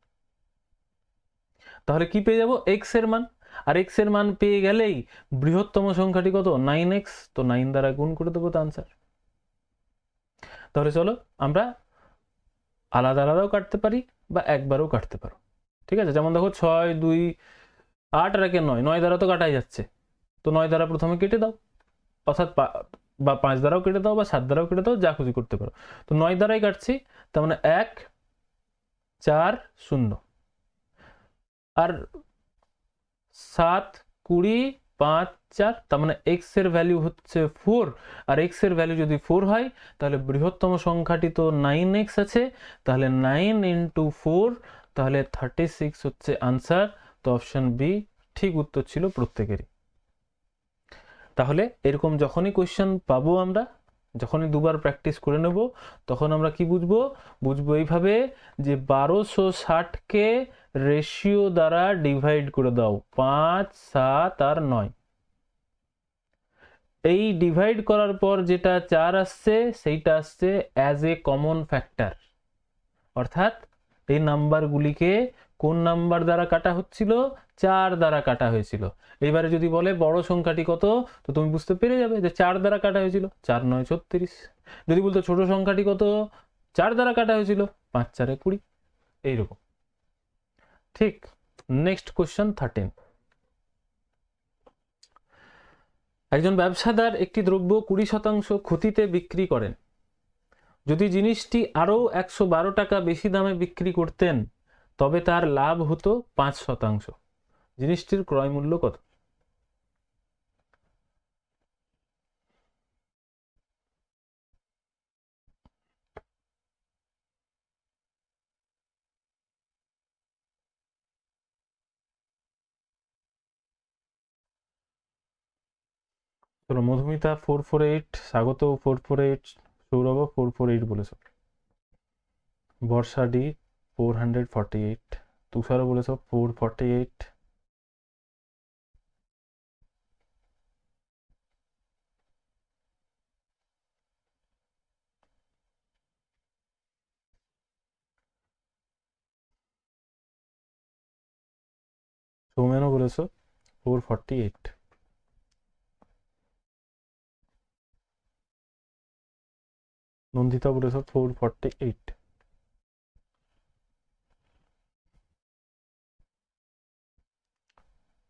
তাহলে কি পেয়ে যাব? x এর মান। আর x এর মান পেয়ে গেলেই বৃহত্তম সংখ্যাটি কত? 9x, তো 9 দ্বারা গুণ করে দেবো, তো আনসার। তাহলে চলো আমরা আলাদা আলাদাও কাটতে পারি বা একবারও কাটতে পারো। ঠিক আছে, যেমন দেখো 6, 2, 8 আর 9, 9 দ্বারা তো কাটাই যাচ্ছে, তো 9 দ্বারা প্রথমে কেটে দাও, অর্থাৎ বা 5 দ্বারাও কেটে দাও বা 7 দ্বারাও কেটে দাও, যা খুশি করতে পারো। তো 9 দ্বারাই কাটছি, তার মানে 1, 4, 0 আর 7, 20, 5, 4, তার মানে x এর ভ্যালু হচ্ছে 4। আর x এর ভ্যালু যদি 4 হয়, তাহলে বৃহত্তম সংখ্যাটি তো 9x আছে, তাহলে 9 × 4, তাহলে 36 হচ্ছে আনসার। তো অপশন বি ঠিক উত্তর ছিল প্রত্যেকেরই। তাহলে এরকম যখনই কোয়েশ্চেন পাবো আমরা, যখনই দুবার প্র্যাকটিস করে নেব, তখন আমরা কি বুঝবো? বুঝবো এইভাবে যে 1260কে রেশিও দ্বারা ডিভাইড করে দাও, 5, 7 আর 9। এই ডিভাইড করার পর যেটা 4 আসছে, সেইটা আসছে অ্যাজ এ কমন ফ্যাক্টর। অর্থাৎ এই নাম্বারগুলিকে কোন নাম্বার দ্বারা কাটা হচ্ছিল? 4 দ্বারা কাটা হয়েছিল। এবারে যদি বলে বড় সংখ্যাটি কত, তো তুমি বুঝতে পেরে যাবে যে 4 দ্বারা কাটা হয়েছিল, 4 9 36। যদি বলতো ছোট সংখ্যাটি কত, 4 দ্বারা কাটা হয়েছিল, 5 4 20, এইরকম। ঠিক। Next question 13। একজন ব্যবসাদার একটি দ্রব্য 20% ক্ষতিতে বিক্রি করেন। যদি জিনিসটি আরও 112 টাকা বেশি দামে বিক্রি করতেন, তবে তার লাভ হতো 5%। জিনিসটির ক্রয় মূল্য কত? চলো, মধুমিতা 448, স্বাগত 448, সৌরভ 448 বলেছ, বর্ষা ডি 448, তুষারও বলেছ 448, সৌমেনও বলেছ 448, নন্দিতা বলেছ 448।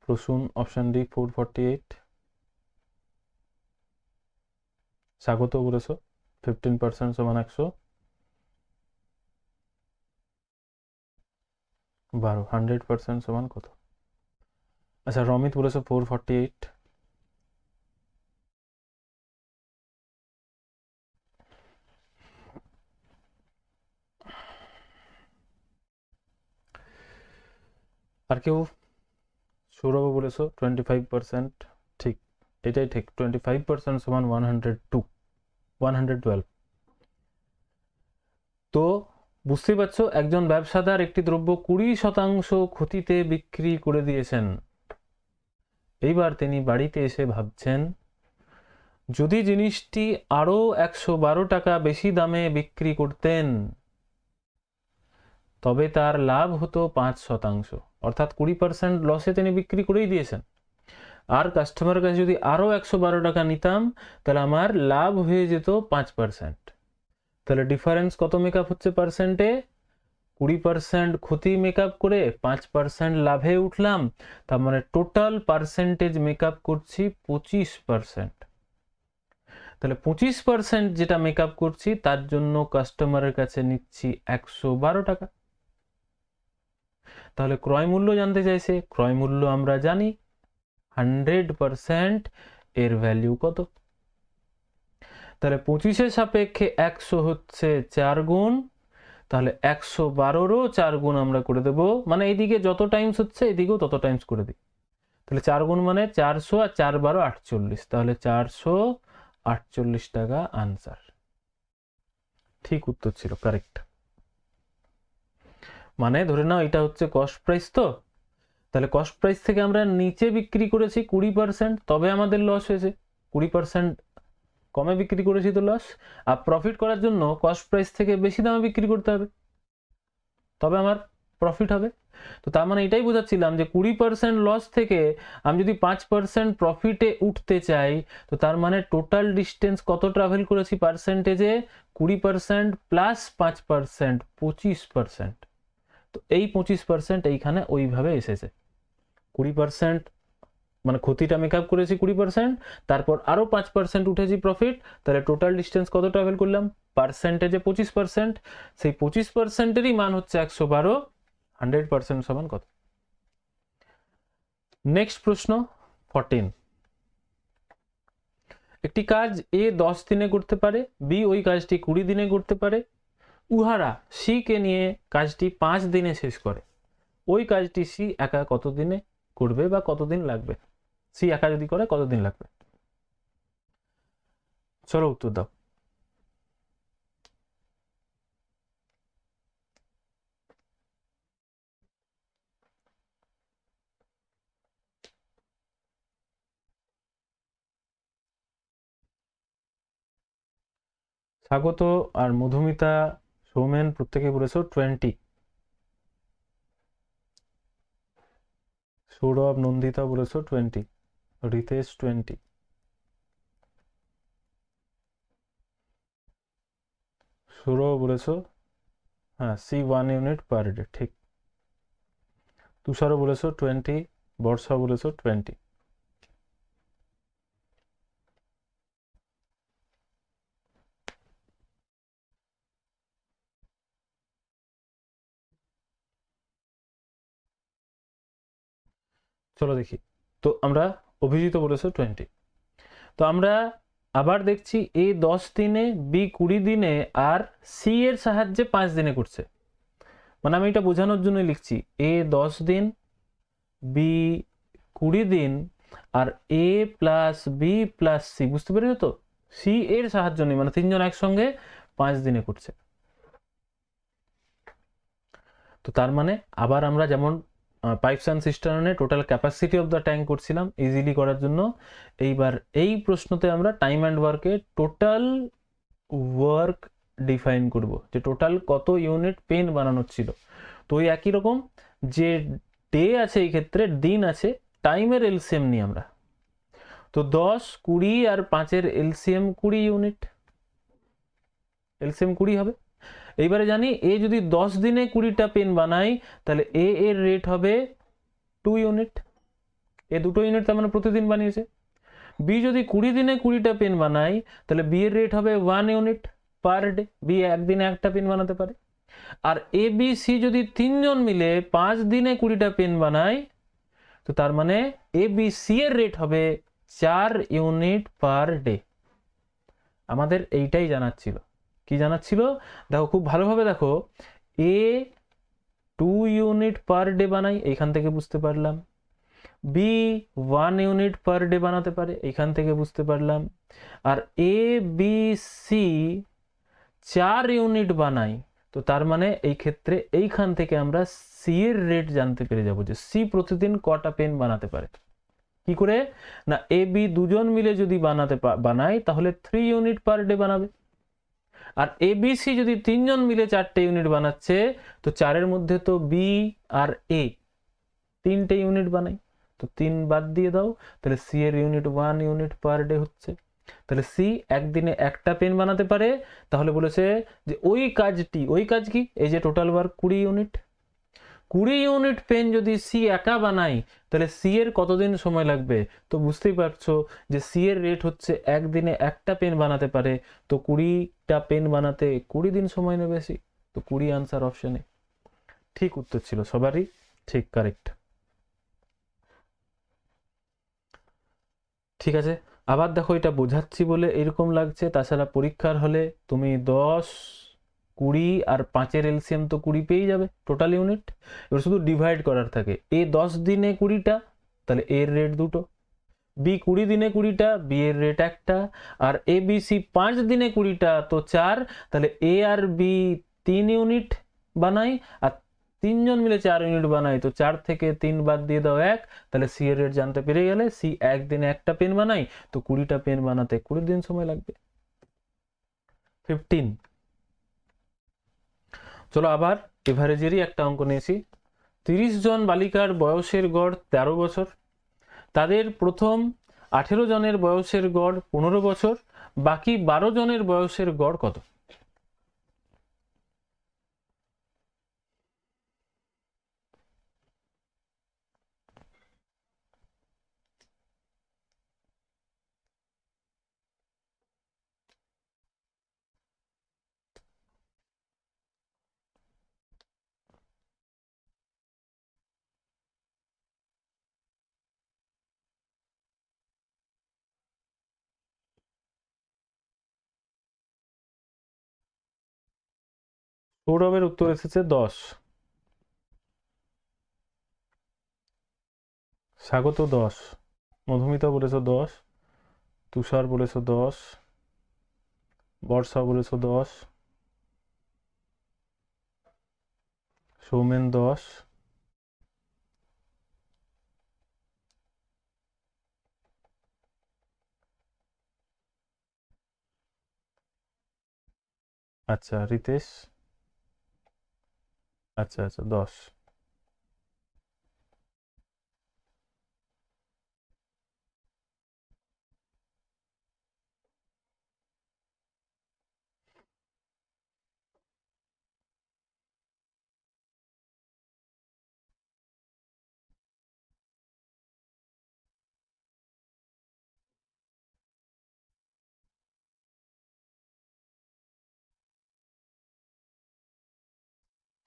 Prasun option D 448। স্বাগত বলেছ 15% সমান 100, 12, 100% সমান কত? আচ্ছা, রমিত বলেছ 448। আর কেউ? সৌরভ বলেছ 25%। ঠিক, এটাই ঠিক, 25% সমান 112। তো বুঝতেই পারছো, একজন ব্যবসাদার একটি দ্রব্য 20% ক্ষতিতে বিক্রি করে দিয়েছেন। এইবার তিনি বাড়িতে এসে ভাবছেন, যদি জিনিসটি আরো 112 টাকা বেশি দামে বিক্রি করতেন, তবে তার লাভ হতো 5%। অর্থাৎ 20% লসে তিনি বিক্রি করেই দিয়েছেন। আর কাস্টমারের কাছে যদি আরো 112 টাকা নিতাম, তাহলে আমার লাভ হয়ে যেত 5%। তাহলে ডিফারেন্স কত মেকআপ হচ্ছে পার্সেন্টে? 20% ক্ষতি মেকআপ করে 5% লাভে উঠলাম, তার মানে টোটাল পার্সেন্টেজ মেকআপ করছি 25%। তাহলে 25% যেটা মেকআপ করছি, তার জন্য কাস্টমারের কাছে নিচ্ছি 112 টাকা। তাহলে ক্রয় মূল্য জানতে চাইছে, ক্রয় মূল্য আমরা জানি 100%, এর ভ্যালু কত? তাহলে 25-এর সাপেক্ষে 100 হচ্ছে 4 গুণ, তাহলে 112-রও 4 গুণ আমরা করে দেব, মানে এইদিকে যত টাইমস হচ্ছে এদিকেও তত টাইমস করে দিই। তাহলে 4 গুণ মানে 400, আর 4 12 48, তাহলে 448 টাকা আনসার। ঠিক উত্তর ছিল, কারেক্ট। মানে ধরে নাও এটা হচ্ছে কস্ট প্রাইস, তো তাহলে কস্ট প্রাইস থেকে আমরা নিচে বিক্রি করেছি 20%, তবে আমাদের লস হয়েছে। 20% কমে বিক্রি করেছি তো লস। আর প্রফিট করার জন্য কস্ট প্রাইস থেকে বেশি দামে বিক্রি করতে হবে, তবে আমার প্রফিট হবে। তো তার মানে এটাই বোঝাচ্ছিলাম যে 20% লস থেকে আমি যদি 5% প্রফিটে উঠতে চাই, তো তার মানে টোটাল ডিস্টেন্স কত ট্রাভেল করেছি পার্সেন্টেজে? 20% প্লাস 5%, 25%। তো এই 25% এইখানে ওইভাবে এসেছে। 20% মানে ক্ষতিটা মেকআপ করেছি 20%, তারপর আরো 5% উঠেছি প্রফিট, তাহলে টোটাল ডিস্টেন্স কত ট্রাভেল করলাম? পার্সেন্টেজে 25%, সেই 25%-এরই মান হচ্ছে 112। 100% সমান কত? নেক্সট প্রশ্ন 14। একটি কাজ এ 10 দিনে করতে পারে, বি ওই কাজটি 20 দিনে করতে পারে। উহারা সি কে নিয়ে কাজটি 5 দিনে শেষ করে। ওই কাজটি সি একা কত দিনে করবে বা কতদিন লাগবে? সি একা যদি করে কতদিন লাগবে? চলো উত্তর দাও। স্বাগত আর মধুমিতা, সৌমেন প্রত্যেকে বলেছো 20। সৌরভ নন্দিতা বলেছো 20, রিতেশ 20, সৌরভ বলেছো হ্যাঁ সি 1 ইউনিট পার ডে, ঠিক। তুষারও বলেছো 20, বর্ষা বলেছো 20। চলো দেখি। তো আমরা অভিজিৎ বলেছো 20। তো আমরা আবার দেখছি এ 10 দিনে, বি 20 দিনে, আর সি এর সাহায্যে 5 দিনে করছে। মানে আমি এটা বোঝানোর জন্য লিখছি এ 10 দিন, বি 20 দিন, আর এ প্লাস বি প্লাস সি, বুঝতে পেরেছো তো? সি এর সাহায্য নেই, মানে তিনজন একসঙ্গে 5 দিনে করছে। তো তার মানে আবার আমরা যেমন পাইপস অ্যান্ড সিস্টার্নে total capacity of the tank করছিলাম ইজিলি করার জন্য, এইবার এই প্রশ্নতে আমরা টাইম অ্যান্ড ওয়ার্কে টোটাল ওয়ার্ক ডিফাইন করব, যে টোটাল কত ইউনিট পেন বানানোর ছিল। তো ওই একই রকম যে ডে আছে, এই ক্ষেত্রে দিন আছে, টাইমের এলসিএম নিই আমরা। তো 10, 20 আর 5-এর এলসিএম 20 ইউনিট, এলসিএম 20 হবে। এইবারে জানি এ যদি 10 দিনে 20টা পেন বানাই, তাহলে এ এর রেট হবে 2 ইউনিট, এ 2 ইউনিট তার মানে প্রতিদিন বানিয়েছে। বি যদি 20 দিনে 20টা পেন বানাই, তাহলে বি এর রেট হবে 1 ইউনিট পার ডে, বি একদিনে একটা পেন বানাতে পারে। আর এ বি সি যদি তিনজন মিলে 5 দিনে 20টা পেন বানায়, তো তার মানে এ বি সি এর রেট হবে 4 ইউনিট পার ডে। আমাদের এইটাই জানাচ্ছিল। কি জানাচ্ছিল দেখো, খুব ভালোভাবে দেখো, এ 2 ইউনিট পার ডে বানাই, এইখান থেকে বুঝতে পারলাম। বি 1 ইউনিট পার ডে বানাতে পারে, এইখান থেকে বুঝতে পারলাম। আর এ বি সি 4 ইউনিট বানাই, তো তার মানে এই ক্ষেত্রে এইখান থেকে আমরা সি এর রেট জানতে পেরে যাব, যে সি প্রতিদিন কটা পেন বানাতে পারে। কি করে না, এ বি দুজন মিলে যদি বানায় তাহলে 3 ইউনিট পার ডে বানাবে। আর এ বি সি যদি তিনজন মিলে 4টে ইউনিট বানাচ্ছে, তো 4-এর মধ্যে তো বি আর এ 3টে ইউনিট বানাই, তো 3 বাদ দিয়ে দাও, তাহলে সি এর ইউনিট 1 ইউনিট পার ডে হচ্ছে। তাহলে সি একদিনে একটা পেন বানাতে পারে। তাহলে বলেছে যে ওই কাজটি, ওই কাজ কি, এই যে total work 20 unit, 20 unit pen যদি সি একা বানাই, তাহলে সি এর কতদিন সময় লাগবে? তো বুঝতেই পারছো যে সি এর রেট হচ্ছে একদিনে একটা পেন বানাতে পারে, তো 20টা পেন বানাতে 20 দিন সময় নেবে সি। তো 20 আনসার অপশনে ঠিক উত্তর ছিল সবারই, ঠিক কারেক্ট। ঠিক আছে, আবার দেখো এটা বোঝাচ্ছি বলে এরকম লাগছে, তাছাড়া পরীক্ষার হলে তুমি 10, 20 আর 5-এর এলসিএম তো 20 পেয়ে যাবে টোটাল ইউনিট। এবার শুধু ডিভাইড করার থাকে, এ 10 দিনে 20টা, তাহলে এর রেট 2টো। বি 20 দিনে 20টা, বি এর rate 1টা। R A B C 5 দিনে 20টা, তো 4, তাহলে এ আর বি 3 ইউনিট বানাই, আর তিনজন মিলে 4 ইউনিট বানাই, তো 4 থেকে 3 বাদ দিয়ে দাও 1, তাহলে সি এর রেট জানতে পেরে গেলে সি একদিনে একটা পেন বানাই, তো 20টা পেন বানাতে 20 দিন সময় লাগবে। 15। চলো আবার এভারেজেরই একটা অঙ্ক নিয়েছি। 30 জন বালিকার বয়সের গড় 13 বছর, তাদের প্রথম 18 জনের বয়সের গড় 15 বছর, বাকি 12 জনের বয়সের গড় কত? সৌরভের উত্তর এসেছে 10। স্বাগত 10, মধুমিতা বলেছো 10, তুষার বলেছো 10, বর্ষা বলেছো 10, সৌমেন 10। আচ্ছা রিতেশ, আচ্ছা আচ্ছা 10।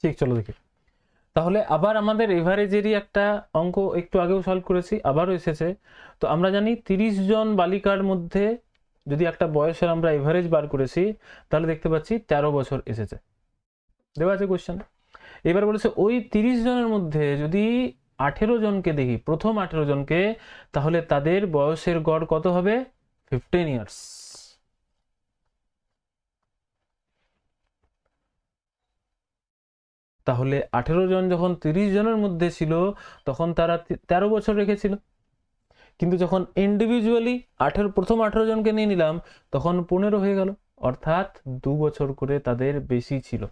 ঠিক, চলো দেখি। তাহলে আবার আমাদের এভারেজেরই একটা অঙ্ক একটু আগেও সলভ করেছি, আবারও এসেছে। তো আমরা জানি 30 জন বালিকার মধ্যে যদি একটা বয়সের আমরা এভারেজ বার করেছি, তাহলে দেখতে পাচ্ছি 13 বছর এসেছে, দেওয়া আছে কোশ্চেন। এবার বলেছে ওই 30 জনের মধ্যে যদি 18 জনকে দেখি, প্রথম 18 জনকে, তাহলে তাদের বয়সের গড় কত হবে? 15 ইয়ার্স। তাহলে 18 জন যখন 30 জনের মধ্যে ছিল, তখন তারা 13 বছর রেখেছিল। কিন্তু যখন ইন্ডিভিজুয়ালি প্রথম 18 জনকে নিয়ে নিলাম, তখন 15 হয়ে গেল, অর্থাৎ 2 বছর করে তাদের বেশি ছিল।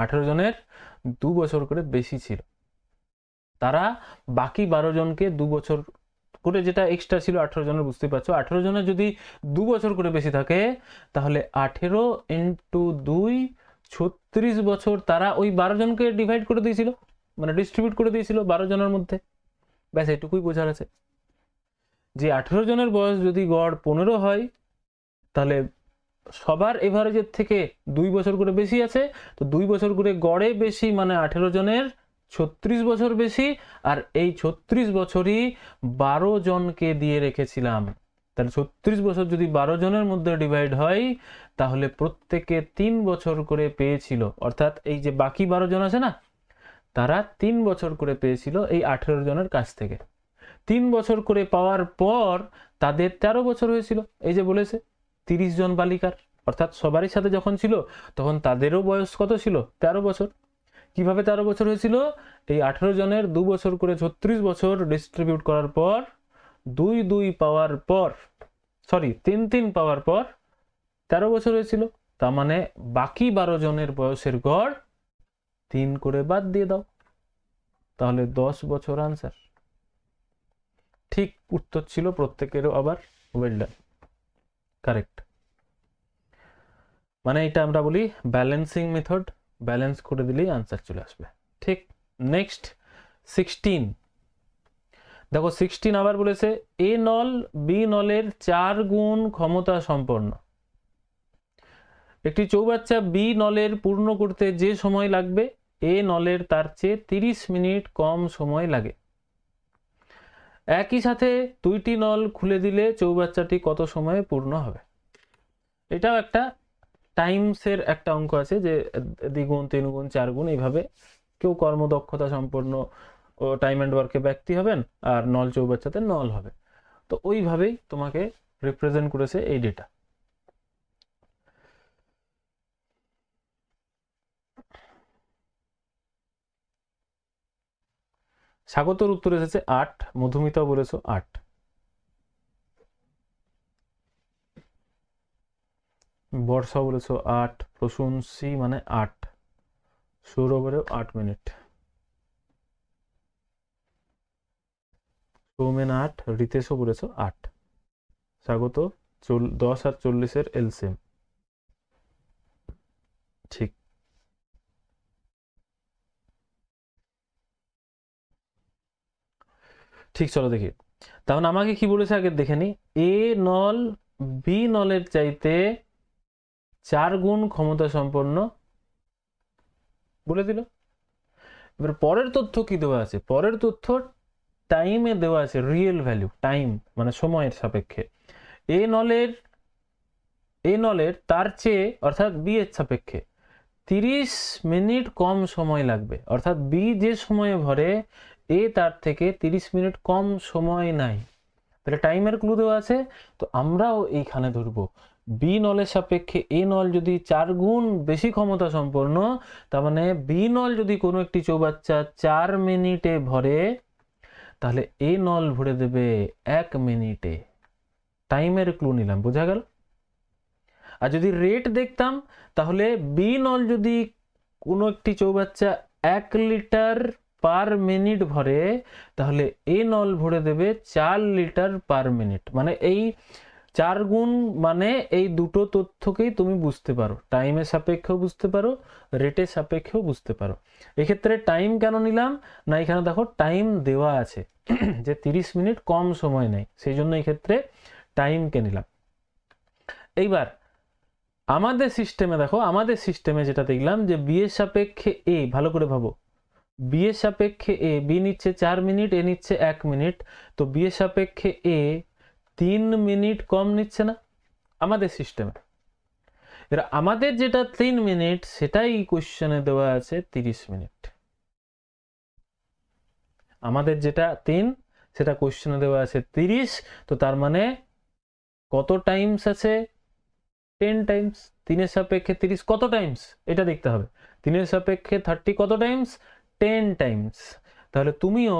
18 জনের 2 বছর করে বেশি ছিল। তারা বাকি 12 জনকে 2 বছর করে, যেটা এক্সট্রা ছিল 18 জনের, বুঝতে পারছো, 18 জনের যদি 2 বছর করে বেশি থাকে, তাহলে 18 ইন্টু 2 36 বছর তারা ওই 12 জনকে ডিভাইড করে দিয়েছিল, মানে ডিস্ট্রিবিউট করে দিয়েছিল 12 জনের মধ্যে। ব্যাস এটুকুই বোঝার আছে যে 18 জনের বয়স যদি গড় 15 হয়, তাহলে সবার এভারেজের থেকে 2 বছর করে বেশি আছে। তো 2 বছর করে গড়ে বেশি, মানে 18 জনের 36 বছর বেশি। আর এই 36 বছরই 12 জনকে দিয়ে রেখেছিলাম। তাহলে 36 বছর যদি 12 জনের মধ্যে ডিভাইড হয়, তাহলে প্রত্যেকে 3 বছর করে পেয়েছিল। অর্থাৎ এই যে বাকি 12 জন আছে না, তারা 3 বছর করে পেয়েছিল এই 18 জনের কাছ থেকে। 3 বছর করে পাওয়ার পর তাদের 13 বছর হয়েছিল। এই যে বলেছে 30 জন বালিকার, অর্থাৎ সবারই সাথে যখন ছিল, তখন তাদেরও বয়স কত ছিল? 13 বছর। কিভাবে 13 বছর হয়েছিল? এই 18 জনের 2 বছর করে 36 বছর ডিস্ট্রিবিউট করার পর, 2 পাওয়ার পর, 3 পাওয়ার পর 13 বছর হয়েছিল। তার মানে বাকি 12 জনের বয়সের গড় 3 করে বাদ দিয়ে দাও, তাহলে 10 বছর আনসার। ঠিক উত্তর ছিল প্রত্যেকেরও আবার ওয়েল ডান, কারেক্ট। মানে এটা আমরা বলি ব্যালেন্সিং মেথড, ব্যালেন্স করে দিলেই আনসার চলে আসবে। ঠিক, নেক্সট 16। দেখো 16 আবার বলেছে এ নল বি নলের 4 গুণ ক্ষমতা সম্পন্ন একটি চৌবাচ্চা বি নলের পূর্ণ করতে যে সময় লাগবে, এ নলের তার চেয়ে 30 মিনিট কম সময় লাগে। একই সাথে 2টি নল খুলে দিলে চৌবাচ্চাটি কত সময়ে পূর্ণ হবে? এটাও একটা টাইমসের একটা অঙ্ক আছে, যে দ্বিগুণ 3 গুণ 4 গুণ, এইভাবে কেউ কর্মদক্ষতা সম্পন্ন ও টাইম অ্যান্ড ওয়ার্কে ব্যক্তি হবেন, আর নল চৌবাচ্চাতে নল হবে। তো ওইভাবেই তোমাকে রিপ্রেজেন্ট করেছে এই ডেটা। স্বাগতর উত্তর এসেছে 8, মধুমিতা বলেছো 8, বর্ষা বলেছো 8, প্রশংসী মানে 8, সৌরভেরও 8 মিনিট, সৌমেন 8, রিতেশও বলেছো 8। স্বাগত 10 আর 40-এর এলসিএম। ঠিক, ঠিক, চলো দেখি। তাহলে আমাকে কি বলেছে আগে দেখে নি। এ নল বি নলের চাইতে 4 গুণ ক্ষমতা সম্পন্ন বলে দিল। এবার পরের তথ্য কি দেওয়া আছে? পরের তথ্য টাইমে দেওয়া আছে, রিয়েল ভ্যালু, টাইম মানে সময়ের সাপেক্ষে। এ নলের তার চেয়ে, অর্থাৎ বি এর সাপেক্ষে 30 মিনিট কম সময় লাগবে। অর্থাৎ বি যে সময়ে ভরে, এ তার থেকে 30 মিনিট কম সময় নাই। তাহলে টাইমের ক্লু দেওয়া আছে। তো আমরাও এইখানে ধরবো বি নলের সাপেক্ষে এ নল যদি 4 গুণ বেশি ক্ষমতা সম্পন্ন, তার মানে বি নল যদি কোনো একটি চৌবাচ্চা 4 মিনিটে ভরে, তাহলে এ নল ভরে দেবে 1 মিনিটে। টাইমের ক্লু নিলাম, বোঝা গেল? আর যদি রেট দেখতাম, তাহলে বি নল যদি কোনো একটি চৌবাচ্চা 1 লিটার পার মিনিট ভরে, তাহলে এ নল ভরে দেবে 4 লিটার পার মিনিট। মানে এই 4 গুণ, মানে এই দুটো তথ্যকেই তুমি বুঝতে পারো, টাইমের সাপেক্ষেও বুঝতে পারো, রেটের সাপেক্ষেও বুঝতে পারো। এক্ষেত্রে টাইম কেন নিলাম না, এখানে দেখো টাইম দেওয়া আছে যে 30 মিনিট কম সময় নেই, সেই জন্য এই ক্ষেত্রে টাইমকে নিলাম। এইবার আমাদের সিস্টেমে দেখো, আমাদের সিস্টেমে যেটা দেখলাম যে বি এর সাপেক্ষে এ, ভালো করে ভাবো, বি এর সাপেক্ষে এ, বি নিচ্ছে 4 মিনিট, এ নিচ্ছে 1 মিনিট, তো বি এর সাপেক্ষে এ 3 মিনিট কম নিচ্ছে না আমাদের সিস্টেমে। এর আমাদের যেটা 3 মিনিট সেটাই কোশ্চেনে দেওয়া আছে 30 মিনিট। আমাদের যেটা 3 সেটা কোশ্চেনে দেওয়া আছে 30, তো তার মানে কত টাইমস আছে? 10 টাইমস। 3 এর সাপেক্ষে 30 কত টাইমস এটা দেখতে হবে। 3 এর সাপেক্ষে 30 কত টাইমস? 10 টাইমস। তাহলে তুমিও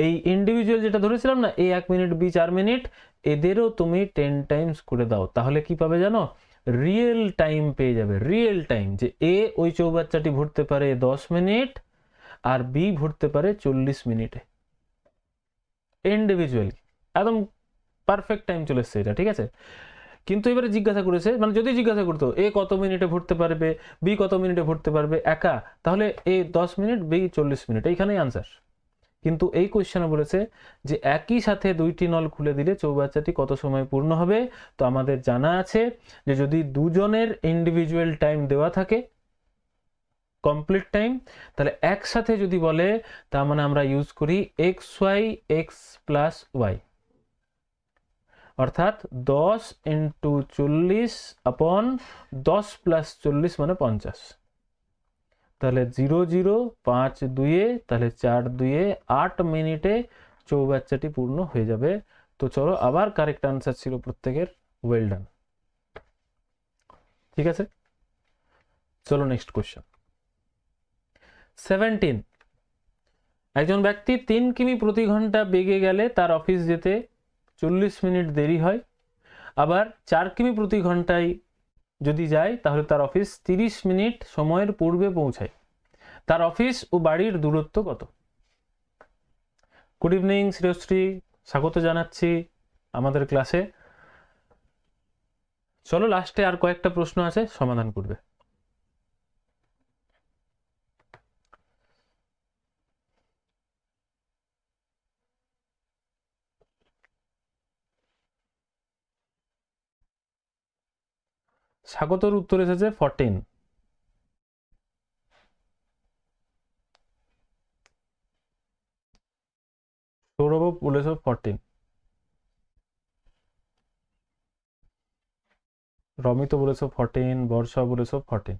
এই ইন্ডিভিজুয়াল যেটা ধরেছিলাম না, এ 1 মিনিট, বি 4 মিনিট, এদেরও তুমি 10 টাইমস করে দাও, তাহলে কি পাবে জানো? রিয়েল টাইম পেয়ে যাবে। রিয়েল টাইম যে এ ওই চৌবাচ্চাটি ভরতে পারে 10 মিনিট আর বি ভরতে পারে 40 মিনিটে ইন্ডিভিজুয়ালি। একদম পারফেক্ট টাইম চলে এসছে এটা, ঠিক আছে। কিন্তু এবারে জিজ্ঞাসা করেছে, মানে যদি জিজ্ঞাসা করতো এ কত মিনিটে ভরতে পারবে, বি কত মিনিটে ভরতে পারবে একা, তাহলে এ 10 মিনিট, বি 40 মিনিট, এইখানেই আনসার। কিন্তু এই কোয়েশ্চেনে বলেছে যে একই সাথে দুইটি নল খুলে দিলে চৌবাচ্চাটি কত সময় পূর্ণ হবে। তো আমাদের জানা আছে যে যদি দুজনের ইন্ডিভিজুয়াল টাইম দেওয়া থাকে কমপ্লিট টাইম, তাহলে একসাথে যদি বলে তার মানে আমরা ইউজ করি x y x plus y, অর্থাৎ 10 ইন্টু 40 আপন 10 প্লাস 40 মানে 50। তাহলে 0 0 5 2, তাহলে 4 2 8 মিনিটে চৌবাচ্চাটি পূর্ণ হয়ে যাবে। তো চলো আবার কারেক্ট আনসার ছিল প্রত্যেকের, ওয়েল ডান। ঠিক আছে, চলো নেক্সট কোশ্চেন। 17, একজন ব্যক্তি 3 কিমি প্রতি ঘন্টা বেগে গেলে তার অফিস যেতে 40 মিনিট দেরি হয়, আবার 4 কিমি প্রতি ঘন্টায় যদি যায় তাহলে তার অফিস 30 মিনিট সময়ের পূর্বে পৌঁছায়। তার অফিস ও বাড়ির দূরত্ব কত? গুড ইভিনিং শ্রেয়শ্রী, স্বাগত জানাচ্ছি আমাদের ক্লাসে। চলো লাস্টে আর কয়েকটা প্রশ্ন আছে, সমাধান করবে। স্বাগতর উত্তর এসেছে 14। সৌরভ বলেছ 14, রমিত বলেছ 14, বর্ষা বলেছ 14।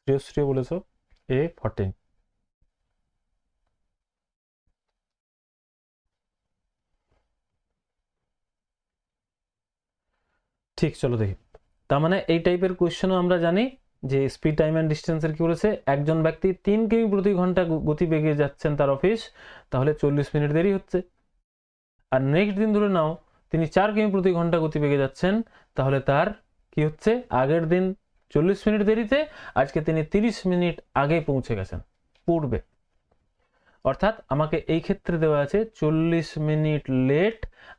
শ্রেয়শ্রী বলেছ এ 14। ঠিক, চলো দেখি। তার মানে এই টাইপের কোয়েশ্চেনও আমরা জানি যে স্পিড টাইম অ্যান্ড ডিস্টেন্সের কি বলেছে, একজন ব্যক্তি 3 কিমি প্রতি ঘন্টা গতি বেগে যাচ্ছেন তার অফিস, তাহলে 40 মিনিট দেরি হচ্ছে। আর নেক্সট দিন ধরে নাও তিনি 4 কিমি প্রতি ঘন্টা গতি বেগে যাচ্ছেন, তাহলে তার কি হচ্ছে, আগের দিন 40 মিনিট দেরিতে, আজকে তিনি 30 মিনিট আগে পৌঁছে গেছেন পূর্বে। অর্থাৎ আমাকে এই ক্ষেত্রে দেওয়া আছে 40 মিনিট লেট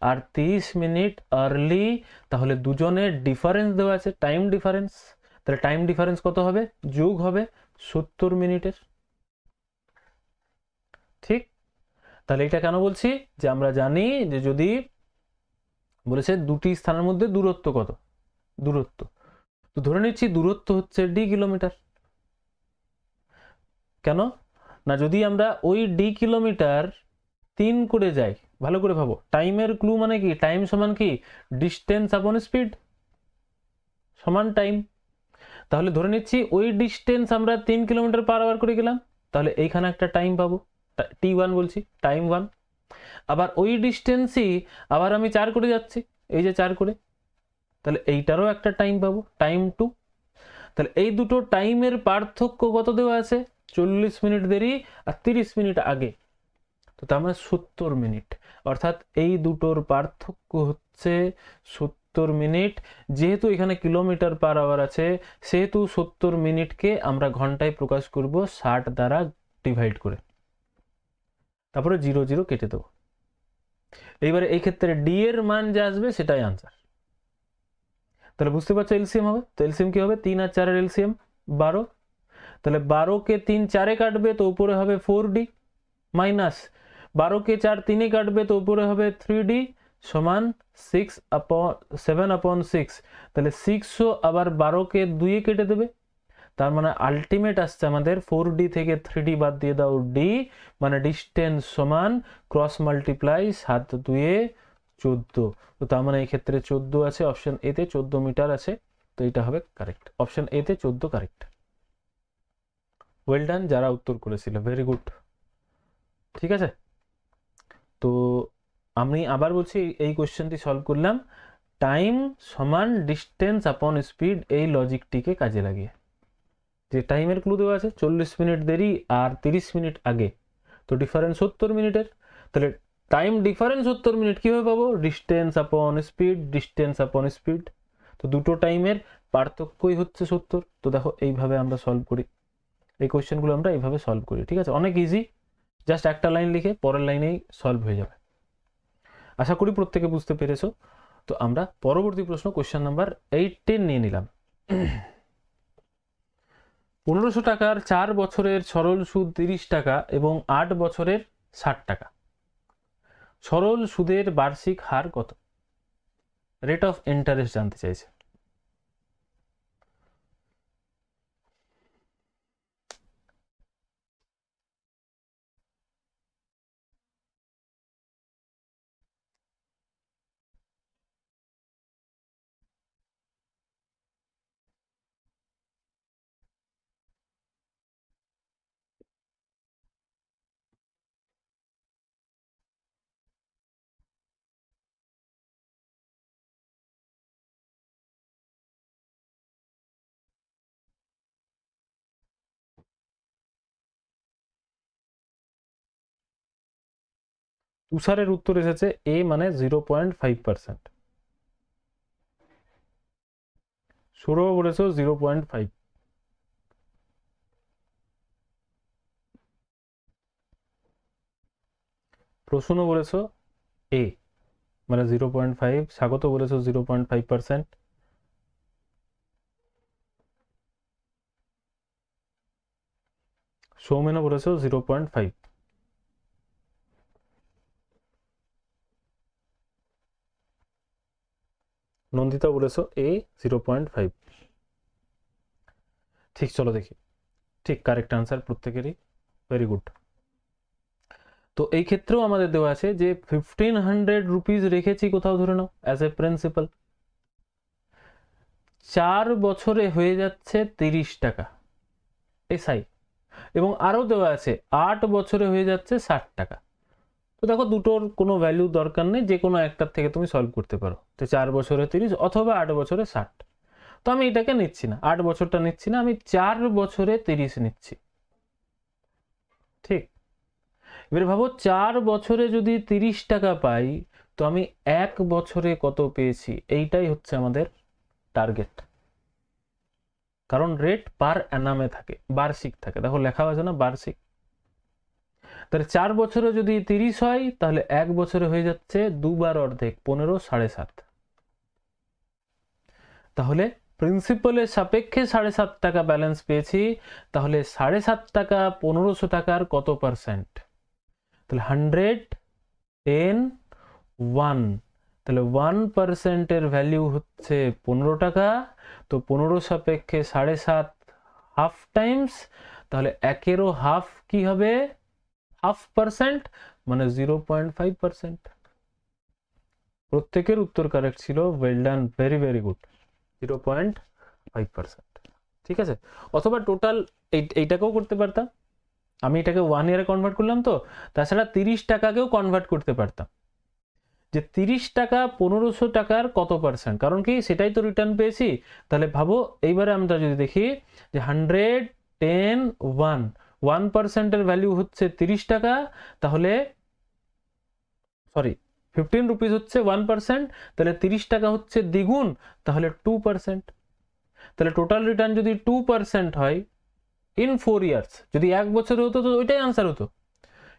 আর 30 মিনিট আর্লি, তাহলে দুজনের ডিফারেন্স দেওয়া আছে, টাইম ডিফারেন্স। তাহলে টাইম ডিফারেন্স কত হবে? যোগ হবে 70 মিনিটের। ঠিক, তাহলে এটা কেন বলছি, যে আমরা জানি যে যদি বলেছে দুটি স্থানের মধ্যে দূরত্ব কত, দূরত্ব, তো ধরে নিচ্ছি দূরত্ব হচ্ছে ডি কিলোমিটার। কেন না, যদি আমরা ওই ডি কিলোমিটার 3 করে যাই, ভালো করে ভাবো, টাইমের ক্লু মানে কি, টাইম সমান কি, ডিস্টেন্স আপন স্পিড সমান টাইম। তাহলে ধরে নিচ্ছি ওই ডিস্টেন্স আমরা 3 কিলোমিটার পার আওয়ার করে গেলাম, তাহলে এইখানে একটা টাইম পাবো, T1 বলছি, টাইম 1। আবার ওই ডিস্টেন্সই আবার আমি 4 করে যাচ্ছি, এই যে 4 করে, তাহলে এইটারও একটা টাইম পাবো, টাইম 2। তাহলে এই দুটো টাইমের পার্থক্য কত দেওয়া আছে, 40 মিনিট দেরি আর 30 মিনিট আগে, তো তার মানে 70 মিনিট। অর্থাৎ এই দুটোর পার্থক্য হচ্ছে 70 মিনিট। যেহেতু এখানে কিলোমিটার পার আওয়ার আছে, সেহেতু 70 মিনিটকে আমরা ঘন্টায় প্রকাশ করব 60 দ্বারা ডিভাইড করে, তারপরে 0 0 কেটে দেবো। এইবারে এই ক্ষেত্রে ডি এর মান যা আসবে সেটাই আনসার। তাহলে বুঝতে পারছো এলসিএম হবে, তো এলসিএম কি হবে, 3 আর 4 এর এলসিএম 12, তাহলে 12 কে 3 4-এ কাটবে তো উপরে হবে 4d মাইনাস 12 কে 4 3-এ কাটবে তো উপরে হবে 3d সমান 7/6, তাহলে 600 আবার 12 কে 2-এ কেটে দেবে, তার মানে আলটিমেট আসছে আমাদের 4d থেকে 3d বাদ দিয়ে দাও d, মানে ডিস্টেন্স সমান ক্রস মাল্টিপ্লাই 7 2-এ 14, তো তার মানে এই ক্ষেত্রে 14 আছে, অপশন এ তে 14 মিটার আছে, তো এটা হবে কারেক্ট, অপশন এ তে 14 কারেক্ট। ওয়েল ডান যারা উত্তর করেছিল, ভেরি গুড। ঠিক আছে, তো আমি আবার বলছি এই কোশ্চেনটি সলভ করলাম টাইম সমান ডিস্টেন্স আপন স্পিড, এই লজিকটিকে কাজে লাগিয়ে। যে টাইমের ক্লু দেওয়া আছে 40 মিনিট দেরি আর 30 মিনিট আগে, তো ডিফারেন্স 70 মিনিটের, তাহলে টাইম ডিফারেন্স 70 মিনিট কীভাবে পাবো, ডিস্টেন্স আপন স্পিড, ডিস্টেন্স আপন স্পিড, তো দুটো টাইমের পার্থক্যই হচ্ছে 70। তো দেখো এইভাবে আমরা সলভ করি, এই কোয়েশ্চেনগুলো আমরা এইভাবে সলভ করি। ঠিক আছে, অনেক ইজি, জাস্ট একটা লাইন লিখে পরের লাইনেই সলভ হয়ে যাবে। আশা করি প্রত্যেকে বুঝতে পেরেছো। তো আমরা পরবর্তী প্রশ্ন কোয়েশ্চেন নাম্বার 18 নিয়ে নিলাম। 1500 টাকার 4 বছরের সরল সুদ 30 টাকা এবং 8 বছরের 60 টাকা, সরল সুদের বার্ষিক হার কত? রেট অফ ইন্টারেস্ট জানতে চাইছে। তুষারের উত্তর এসেছে এ, মানে 0.5%। সৌরভ বলেছো 0.5, প্রশ্ন বলেছো এ মানে 0.5, স্বাগত বলেছো 0.5%, সৌমেনও বলেছো 0.5, নন্দিতা বলেছো এ 0.5। ঠিক, চলো দেখি, ঠিক কারেক্ট আনসার প্রত্যেকেরই, ভেরি গুড। তো এই ক্ষেত্রেও আমাদের দেওয়া আছে যে 1500 রুপিস রেখেছি কোথাও, ধরে নাও অ্যাজ এ প্রিন্সিপাল, 4 বছরে হয়ে যাচ্ছে 30 টাকা এসআই, এবং আরও দেওয়া আছে 8 বছরে হয়ে যাচ্ছে 60 টাকা। তো দেখো দুটোর কোনো ভ্যালু দরকার নেই, যে কোনো একটার থেকে তুমি সলভ করতে পারো, তো 4 বছরে 30 অথবা 8 বছরে 60। তো আমি এটাকে নিচ্ছি না, 8 বছরটা নিচ্ছি না, আমি 4 বছরে 30 নিচ্ছি। ঠিক, এবার ভাবো 4 বছরে যদি 30 টাকা পাই, তো আমি 1 বছরে কত পেয়েছি, এইটাই হচ্ছে আমাদের টার্গেট, কারণ রেট পার অ্যানামে থাকে, বার্ষিক থাকে, দেখো লেখা আছে না বার্ষিক। তাহলে 4 বছরে যদি 30 হয়, তাহলে 1 বছরে হয়ে যাচ্ছে 2 বার অর্ধেক, 15 7.5। তাহলে প্রিন্সিপালের সাপেক্ষে 7.5 টাকা ব্যালেন্স পেয়েছি, তাহলে 7.5 টাকা 1500 টাকার কত পার্সেন্ট, তাহলে 100 10 1, তাহলে 1%-এর ভ্যালু হচ্ছে 15 টাকা, তো 15 সাপেক্ষে 7.5 হাফ টাইমস, তাহলে 1-এরও হাফ কি হবে, 0.5%, মানে 0.5%। প্রত্যেকের উত্তর কারেক্ট ছিল, well done, very very good, 0.5%। ঠিক আছে, অথবা টোটাল এইটাকেও করতে পারতাম, আমি এটাকে 1 ইয়ারে কনভার্ট করলাম, তো তাছাড়া 30 টাকাকেও কনভার্ট করতে পারতাম, যে 30 টাকা 1500 টাকার কত পার্সেন্ট, কারণ কি সেটাই তো রিটার্ন পেয়েছি। তাহলে ভাবো এইবারে আমরা যদি দেখি যে 100 10 1, 1%-এর ভ্যালু হচ্ছে 30 টাকা, তাহলে সরি 15 রুপিস হচ্ছে 1%, তাহলে 30 টাকা হচ্ছে দ্বিগুণ, তাহলে 2%। তাহলে টোটাল রিটার্ন যদি 2% হয় ইন 4 ইয়ার্স, যদি 1 বছরে হতো তো ওইটাই আনসার হতো,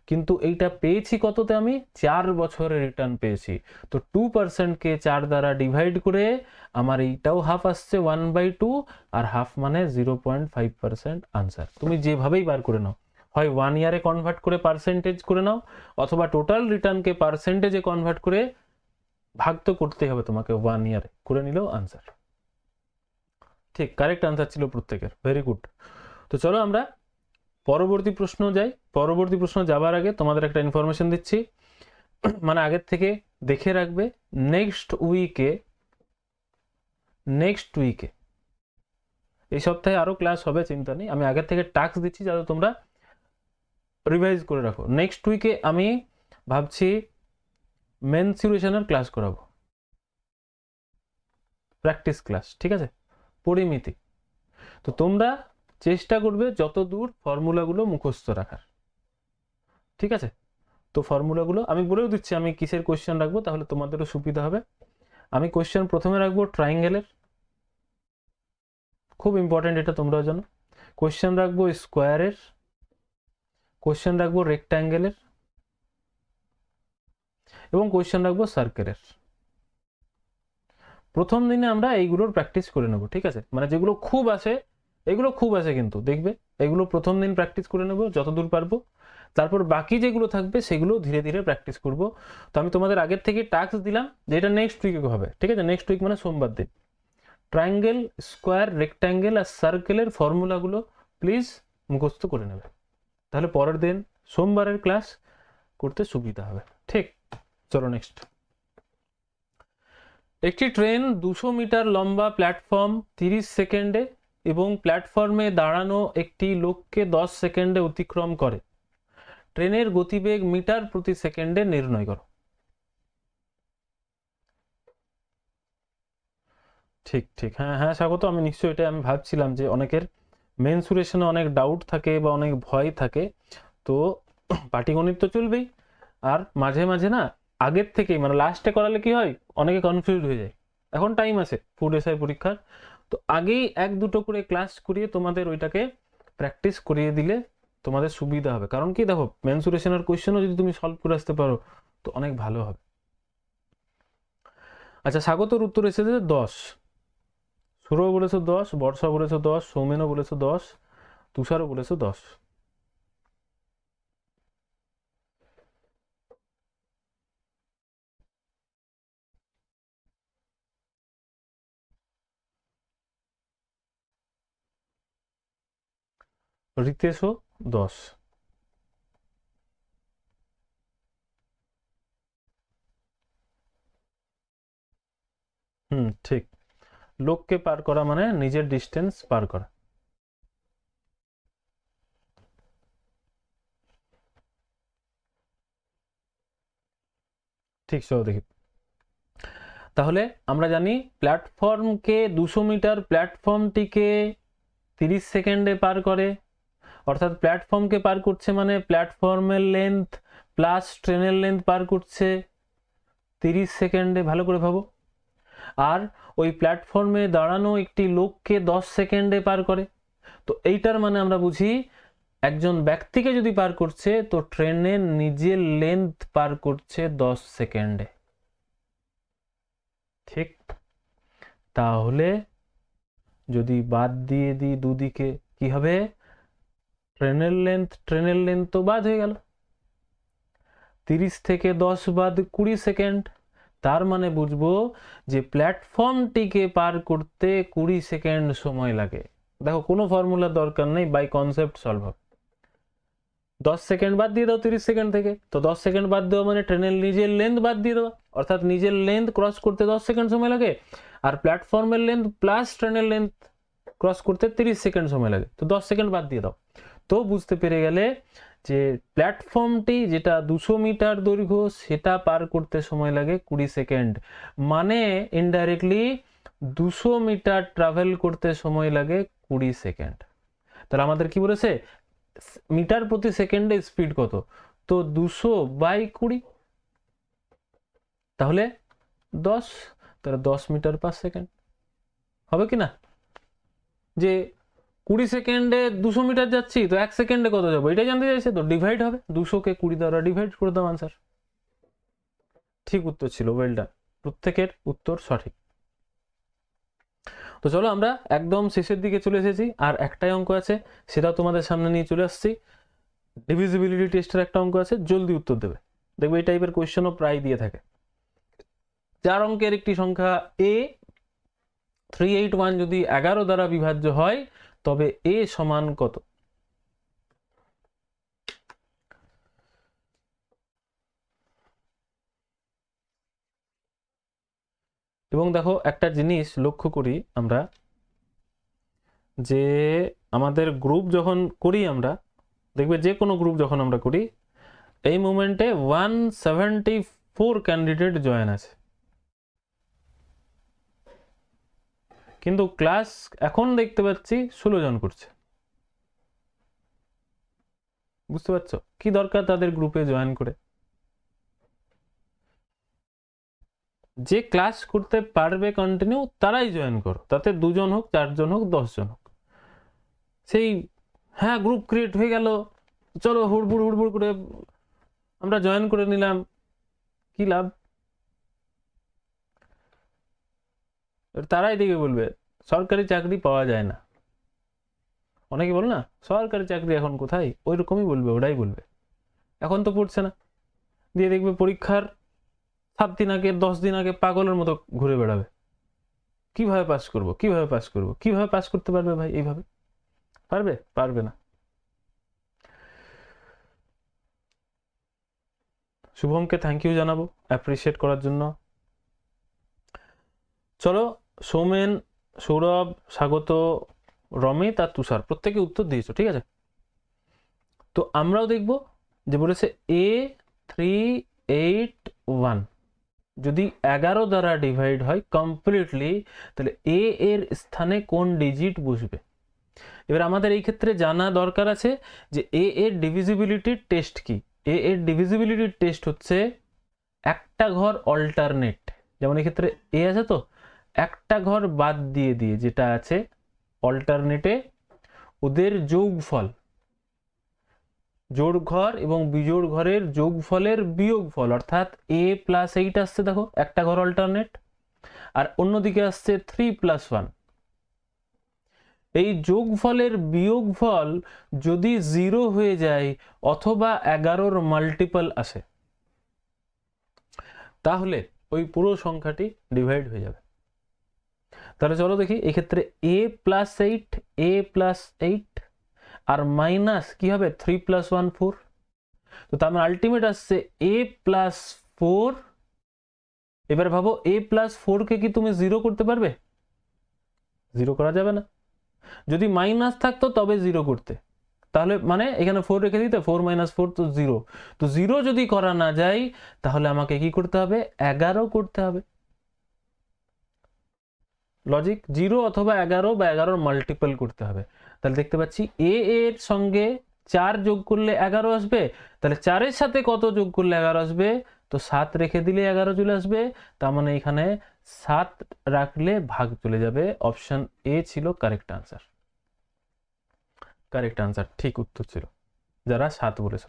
কিন্তু এইটা পেয়েছি কততে, আমি 4 বছরের রিটার্ন পেয়েছি। তো 2%কে 4 দ্বারা ডিভাইড করে আমার এইটাও হাফ আসছে 1/2, আর হাফ মানে 0.5% আনসার। তুমি যেভাবেই বার করে নাও, হয় 1 ইয়ারে কনভার্ট করে পার্সেন্টেজ করে নাও, অথবা টোটাল রিটার্নকে পার্সেন্টেজে কনভার্ট করে ভাগ তো করতেই হবে তোমাকে, 1 ইয়ারে করে নিলেও আনসার। ঠিক, কারেক্ট আনসার ছিল প্রত্যেকের, ভেরি গুড। তো চলো আমরা পরবর্তী প্রশ্ন যাই। পরবর্তী প্রশ্ন যাবার আগে তোমাদের একটা ইনফরমেশন দিচ্ছি, মানে আগের থেকে দেখে রাখবে। নেক্সট উইকে এই সপ্তাহে আরো ক্লাস হবে, চিন্তা নেই, আমি আগের থেকে টাস্ক দিচ্ছি যাতে তোমরা রিভাইজ করে রাখো। নেক্সট উইকে আমি ভাবছি মেনসুরেশনের ক্লাস করাবো, প্র্যাকটিস ক্লাস, ঠিক আছে, পরিমিতি। তো তোমরা চেষ্টা করবে যত দূর ফর্মুলাগুলো মুখস্থ রাখার, ঠিক আছে। তো ফর্মুলাগুলো আমি বলেও দিচ্ছি আমি কিসের কোয়েশ্চেন রাখবো, তাহলে তোমাদেরও সুবিধা হবে। আমি কোয়েশ্চেন প্রথমে রাখবো ট্রাইঙ্গেলের, খুব ইম্পর্টেন্ট এটা তোমরাও জানো। কোয়েশ্চেন রাখবো স্কোয়ারের, কোয়েশ্চেন রাখবো রেক্ট্যাঙ্গেলের, এবং কোয়েশ্চেন রাখবো সার্কেলের। প্রথম দিনে আমরা এইগুলোর প্র্যাকটিস করে নেবো, ঠিক আছে, মানে যেগুলো খুব আসে, এগুলো খুব আসে কিন্তু দেখবে, এগুলো প্রথম দিন প্র্যাকটিস করে নেবো যতদূর পারবো। তারপর বাকি যেগুলো থাকবে সেগুলো ধীরে ধীরে প্র্যাকটিস করব। তো আমি তোমাদের আগের থেকে টাস্ক দিলাম যে এটা নেক্সট উইকে হবে, ঠিক আছে, নেক্সট উইক মানে সোমবার দিন। ট্রায়াঙ্গেল, স্কোয়ার, রেক্ট্যাঙ্গেল আর সার্কেলের ফর্মুলাগুলো প্লিজ মুখস্থ করে নেবে, তাহলে পরের দিন সোমবারের ক্লাস করতে সুবিধা হবে। ঠিক, চলো নেক্সট। একটি ট্রেন 200 মিটার লম্বা প্ল্যাটফর্ম 30 সেকেন্ডে এবং প্ল্যাটফর্মে দাঁড়ানো একটি লোককে 10 সেকেন্ডে অতিক্রম করে। ট্রেনের গতিবেগ মিটার প্রতি সেকেন্ডে নির্ণয় করো। ঠিক ঠিক, হ্যাঁ হ্যাঁ স্বাগত। আমি নিশ্চয়ই এটা আমি ভাবছিলাম যে অনেকের মেনসুরেশনে অনেক ডাউট থাকে বা অনেক ভয় থাকে, তো পাটিগণিত তো চলবেই, আর মাঝে মাঝে না আগের থেকেই মানে লাস্টে করালে কি হয়, অনেকে কনফিউজ হয়ে যায়। এখন টাইম আছে ফুড এসআই পরীক্ষার, তো আগেই 1-2টো করে ক্লাস করিয়ে তোমাদের ওইটাকে প্র্যাকটিস করিয়ে দিলে তোমাদের সুবিধা হবে। কারণ কি দেখো, মেনসুরেশনের কোয়েশ্চেনও যদি তুমি সলভ করে আসতে পারো তো অনেক ভালো হবে। আচ্ছা, স্বাগতর উত্তর এসেছে 10, সুরও বলেছো 10, বর্ষা বলেছো 10, সৌমেনও বলেছো 10, তুষারও বলেছো 10। রিতেশও 10। ঠিক, লোককে পার করা মানে নিজের ডিস্টেন্স পার করা। ঠিক, চলো দেখি। তাহলে আমরা জানি প্ল্যাটফর্মকে 200 মিটার প্ল্যাটফর্মটিকে 30 সেকেন্ডে পার করে, অর্থাৎ প্ল্যাটফর্মকে পার করছে মানে প্ল্যাটফর্মের লেন্থ প্লাস ট্রেনের লেন্থ পার করছে 30 সেকেন্ডে, ভালো করে ভাবো। আর ওই প্ল্যাটফর্মে দাঁড়ানো একটি লোককে 10 সেকেন্ডে পার করে। তো এইটার মানে আমরা বুঝি একজন ব্যক্তিকে যদি পার করছে তো ট্রেনের নিজের লেন্থ পার করছে 10 সেকেন্ডে। ঠিক, তাহলে যদি বাদ দিয়ে দিই দুদিকে কি হবে, ট্রেনের লেন্থ তো বাদ হয়ে গেল, 30 থেকে 10 বাদ 20 সেকেন্ড। তার মানে বুঝবো যে প্ল্যাটফর্মটিকে পার করতে 20 সেকেন্ড সময় লাগে। দেখো কোনো ফর্মুলার দরকার নেই, বাই কনসেপ্ট সলভ হবে। 10 সেকেন্ড বাদ দিয়ে দাও 30 সেকেন্ড থেকে, তো 10 সেকেন্ড বাদ দেওয়া মানে ট্রেনের নিজের লেন্থ বাদ দিয়ে দেওয়া, অর্থাৎ নিজের লেন্থ ক্রস করতে 10 সেকেন্ড সময় লাগে, আর প্ল্যাটফর্মের লেন্থ প্লাস ট্রেনের লেন্থ ক্রস করতে 30 সেকেন্ড সময় লাগে, তো 10 সেকেন্ড বাদ দিয়ে দাও। তো বুঝতে পেরে গেলে যে প্ল্যাটফর্মটি যেটা 200 মিটার দৈর্ঘ্য সেটা পার করতে সময় লাগে 20 সেকেন্ড, মানে ইনডাইরেক্টলি 200 মিটার ট্রাভেল করতে সময় লাগে 20 সেকেন্ড। তাহলে আমাদের কি বলেছে, মিটার প্রতি সেকেন্ডে স্পিড কত, তো 200/20, তাহলে 10, তাহলে 10 মিটার পার সেকেন্ড হবে কি না। যে 20 সেকেন্ডে 200 মিটার যাচ্ছি, তো 1 সেকেন্ডে কত যাবো এটাই জানতে চাইছে, তো ডিভাইড হবে, 200-কে 20 দ্বারা ডিভাইড করে দাও, আনসার। ঠিক উত্তর ছিল, ওয়েল ডান, প্রত্যেকের উত্তর সঠিক। তো চলো আমরা একদম শেষের দিকে চলে এসেছি, আর একটাই অঙ্ক আছে, সেটাও তোমাদের সামনে নিয়ে চলে আসছি। ডিভিজিবিলিটি টেস্টের একটা অঙ্ক আছে, জলদি উত্তর দেবে, দেখবে এই টাইপের কোয়েশ্চেনও প্রায় দিয়ে থাকে। 4 অঙ্কের একটি সংখ্যা a 381 যদি 11 দ্বারা বিভাজ্য হয় তবে a সমান কত? এবং দেখো একটা জিনিস লক্ষ্য করি আমরা, যে আমাদের গ্রুপ যখন করি আমরা, দেখবে যে কোনো গ্রুপ যখন আমরা করি, এই মোমেন্টে 174 ক্যান্ডিডেট জয়েন আছে, কিন্তু ক্লাস এখন দেখতে পাচ্ছি 16 জন করছে। বুঝতে পারছো কি দরকার তাদের গ্রুপে জয়েন করে? যে ক্লাস করতে পারবে কন্টিনিউ তারাই জয়েন করো, তাতে 2 জন হোক, 4 জন হোক, 10 জন হোক। সেই হ্যাঁ গ্রুপ ক্রিয়েট হয়ে গেল, চলো হুড়বুড় হুড়বুড় করে আমরা জয়েন করে নিলাম, কি লাভ? তারাই দেখে বলবে সরকারি চাকরি পাওয়া যায় না, অনেকে বল না সরকারি চাকরি এখন কোথায়, ওই রকমই বলবে, ওরাই বলবে। এখন তো পড়ছে না, দিয়ে দেখবে পরীক্ষার 7 দিন আগে 10 দিন আগে পাগলের মতো ঘুরে বেড়াবে, কিভাবে পাস করব, কিভাবে পাস করব, কিভাবে পাস করতে পারবে ভাই? এইভাবে পারবে? পারবে না। শুভমকে থ্যাংক ইউ জানাবো অ্যাপ্রিসিয়েট করার জন্য। চলো সৌমেন, সৌরভ, স্বাগত, রমিত আর তুষার প্রত্যেকে উত্তর দিয়েছো, ঠিক আছে। তো আমরাও দেখব যে বলেছে A381 যদি 11 দ্বারা ডিভাইড হয় কমপ্লিটলি, তাহলে a এর স্থানে কোন ডিজিট বসবে? এবার আমাদের এই ক্ষেত্রে জানা দরকার আছে যে a এর ডিভিজিবিলিটির টেস্ট কি। a এর ডিভিজিবিলিটির টেস্ট হচ্ছে একটা ঘর অল্টারনেট, যেমন এই ক্ষেত্রে a আছে, তো একটা ঘর বাদ দিয়ে দিয়ে যেটা আছে অল্টারনেটে ওদের যোগফল, জোড় ঘর এবং বিজোড় ঘরের যোগফলের বিয়োগফল, অর্থাৎ a + 8 আসছে, দেখো একটা ঘর অল্টারনেট, আর অন্যদিকে আসছে 3 + 1। এই যোগফলের বিয়োগফল যদি 0 হয়ে যায় অথবা 11-র মাল্টিপল আসে, তাহলে ওই পুরো সংখ্যাটি ডিভাইড হয়ে যাবে। তাহলে চলো দেখি, এই ক্ষেত্রে a + 8, a + 8 আর মাইনাস কি হবে 3 + 1 4, তো তার মানে আলটিমেট আসছে a + 4। এবার ভাবো a + 4 কে কি তুমি 0 করতে পারবে? 0 করা যাবে না। যদি মাইনাস থাকতো তবে 0 করতে, তাহলে মানে এখানে 4 রেখে দিতে, 4 - 4 তো 0, তো 0 যদি করা না যায় তাহলে আমাকে কি করতে হবে? 11 করতে হবে। লজিক, 0 অথবা 11 বা 11-র মাল্টিপল করতে হবে। তাহলে দেখতে পাচ্ছি a এর সঙ্গে 4 যোগ করলে 11 আসবে, তাহলে 4 এর সাথে কত যোগ করলে 11 আসবে? তো 7 রেখে দিলে 11 চলে আসবে, তার মানে এখানে 7 রাখলে ভাগ চলে যাবে। অপশন এ ছিল কারেক্ট আনসার। কারেক্ট আনসার, ঠিক উত্তর ছিল, যারা 7 বলেছ।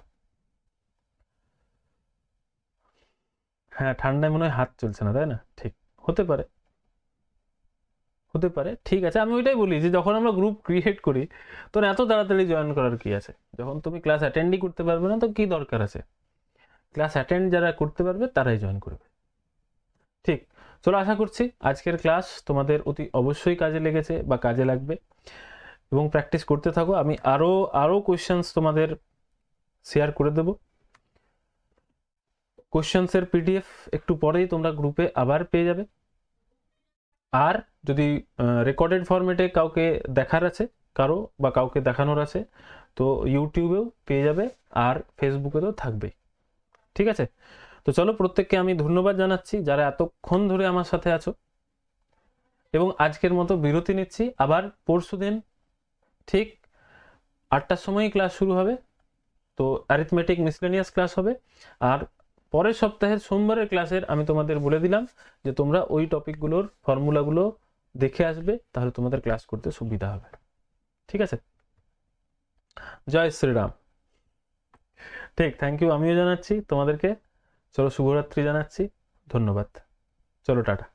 হ্যাঁ ঠান্ডায় মনে হয় হাত চলছে না, তাই না? ঠিক হতে পারে, হতে পারে, ঠিক আছে। আমি ওইটাই বলি যে যখন আমরা গ্রুপ ক্রিয়েট করি তখন এত তাড়াতাড়ি জয়েন করার কি আছে? যখন তুমি ক্লাস অ্যাটেন্ডই করতে পারবে না তো কি দরকার আছে? ক্লাস অ্যাটেন্ড যারা করতে পারবে তারাই জয়েন করবে। ঠিক, চলো আশা করছি আজকের ক্লাস তোমাদের অতি অবশ্যই কাজে লেগেছে বা কাজে লাগবে, এবং প্র্যাকটিস করতে থাকো। আমি আরও কোয়েশ্চেন্স তোমাদের শেয়ার করে দেব। কোয়েশ্চেন্সের পিডিএফ একটু পরেই তোমরা গ্রুপে আবার পেয়ে যাবে। আর যদি রেকর্ডেড ফরম্যাটে কাউকে দেখার আছে, কারো বা কাউকে দেখানোর আছে, তো ইউটিউবেও পেয়ে যাবে আর ফেসবুকে তো থাকবেই, ঠিক আছে। তো চলো প্রত্যেককে আমি ধন্যবাদ জানাচ্ছি যারা এতক্ষণ ধরে আমার সাথে আছো, এবং আজকের মতো বিরতি নিচ্ছি। আবার পরশুদিন ঠিক 8টার সময়ই ক্লাস শুরু হবে, তো অ্যারিথমেটিক মিসলেনিয়াস ক্লাস হবে। আর পরের সপ্তাহের সোমবারের ক্লাসের আমি তোমাদের বলে দিলাম যে তোমরা ওই টপিকগুলোর ফর্মুলাগুলো দেখে আসবে, তাহলে তোমাদের ক্লাস করতে সুবিধা হবে। ঠিক আছে, জয় শ্রীরাম। ঠিক, থ্যাংক ইউ আমিও জানাচ্ছি তোমাদেরকে। চলো শুভরাত্রি জানাচ্ছি, ধন্যবাদ, চলো টাটা।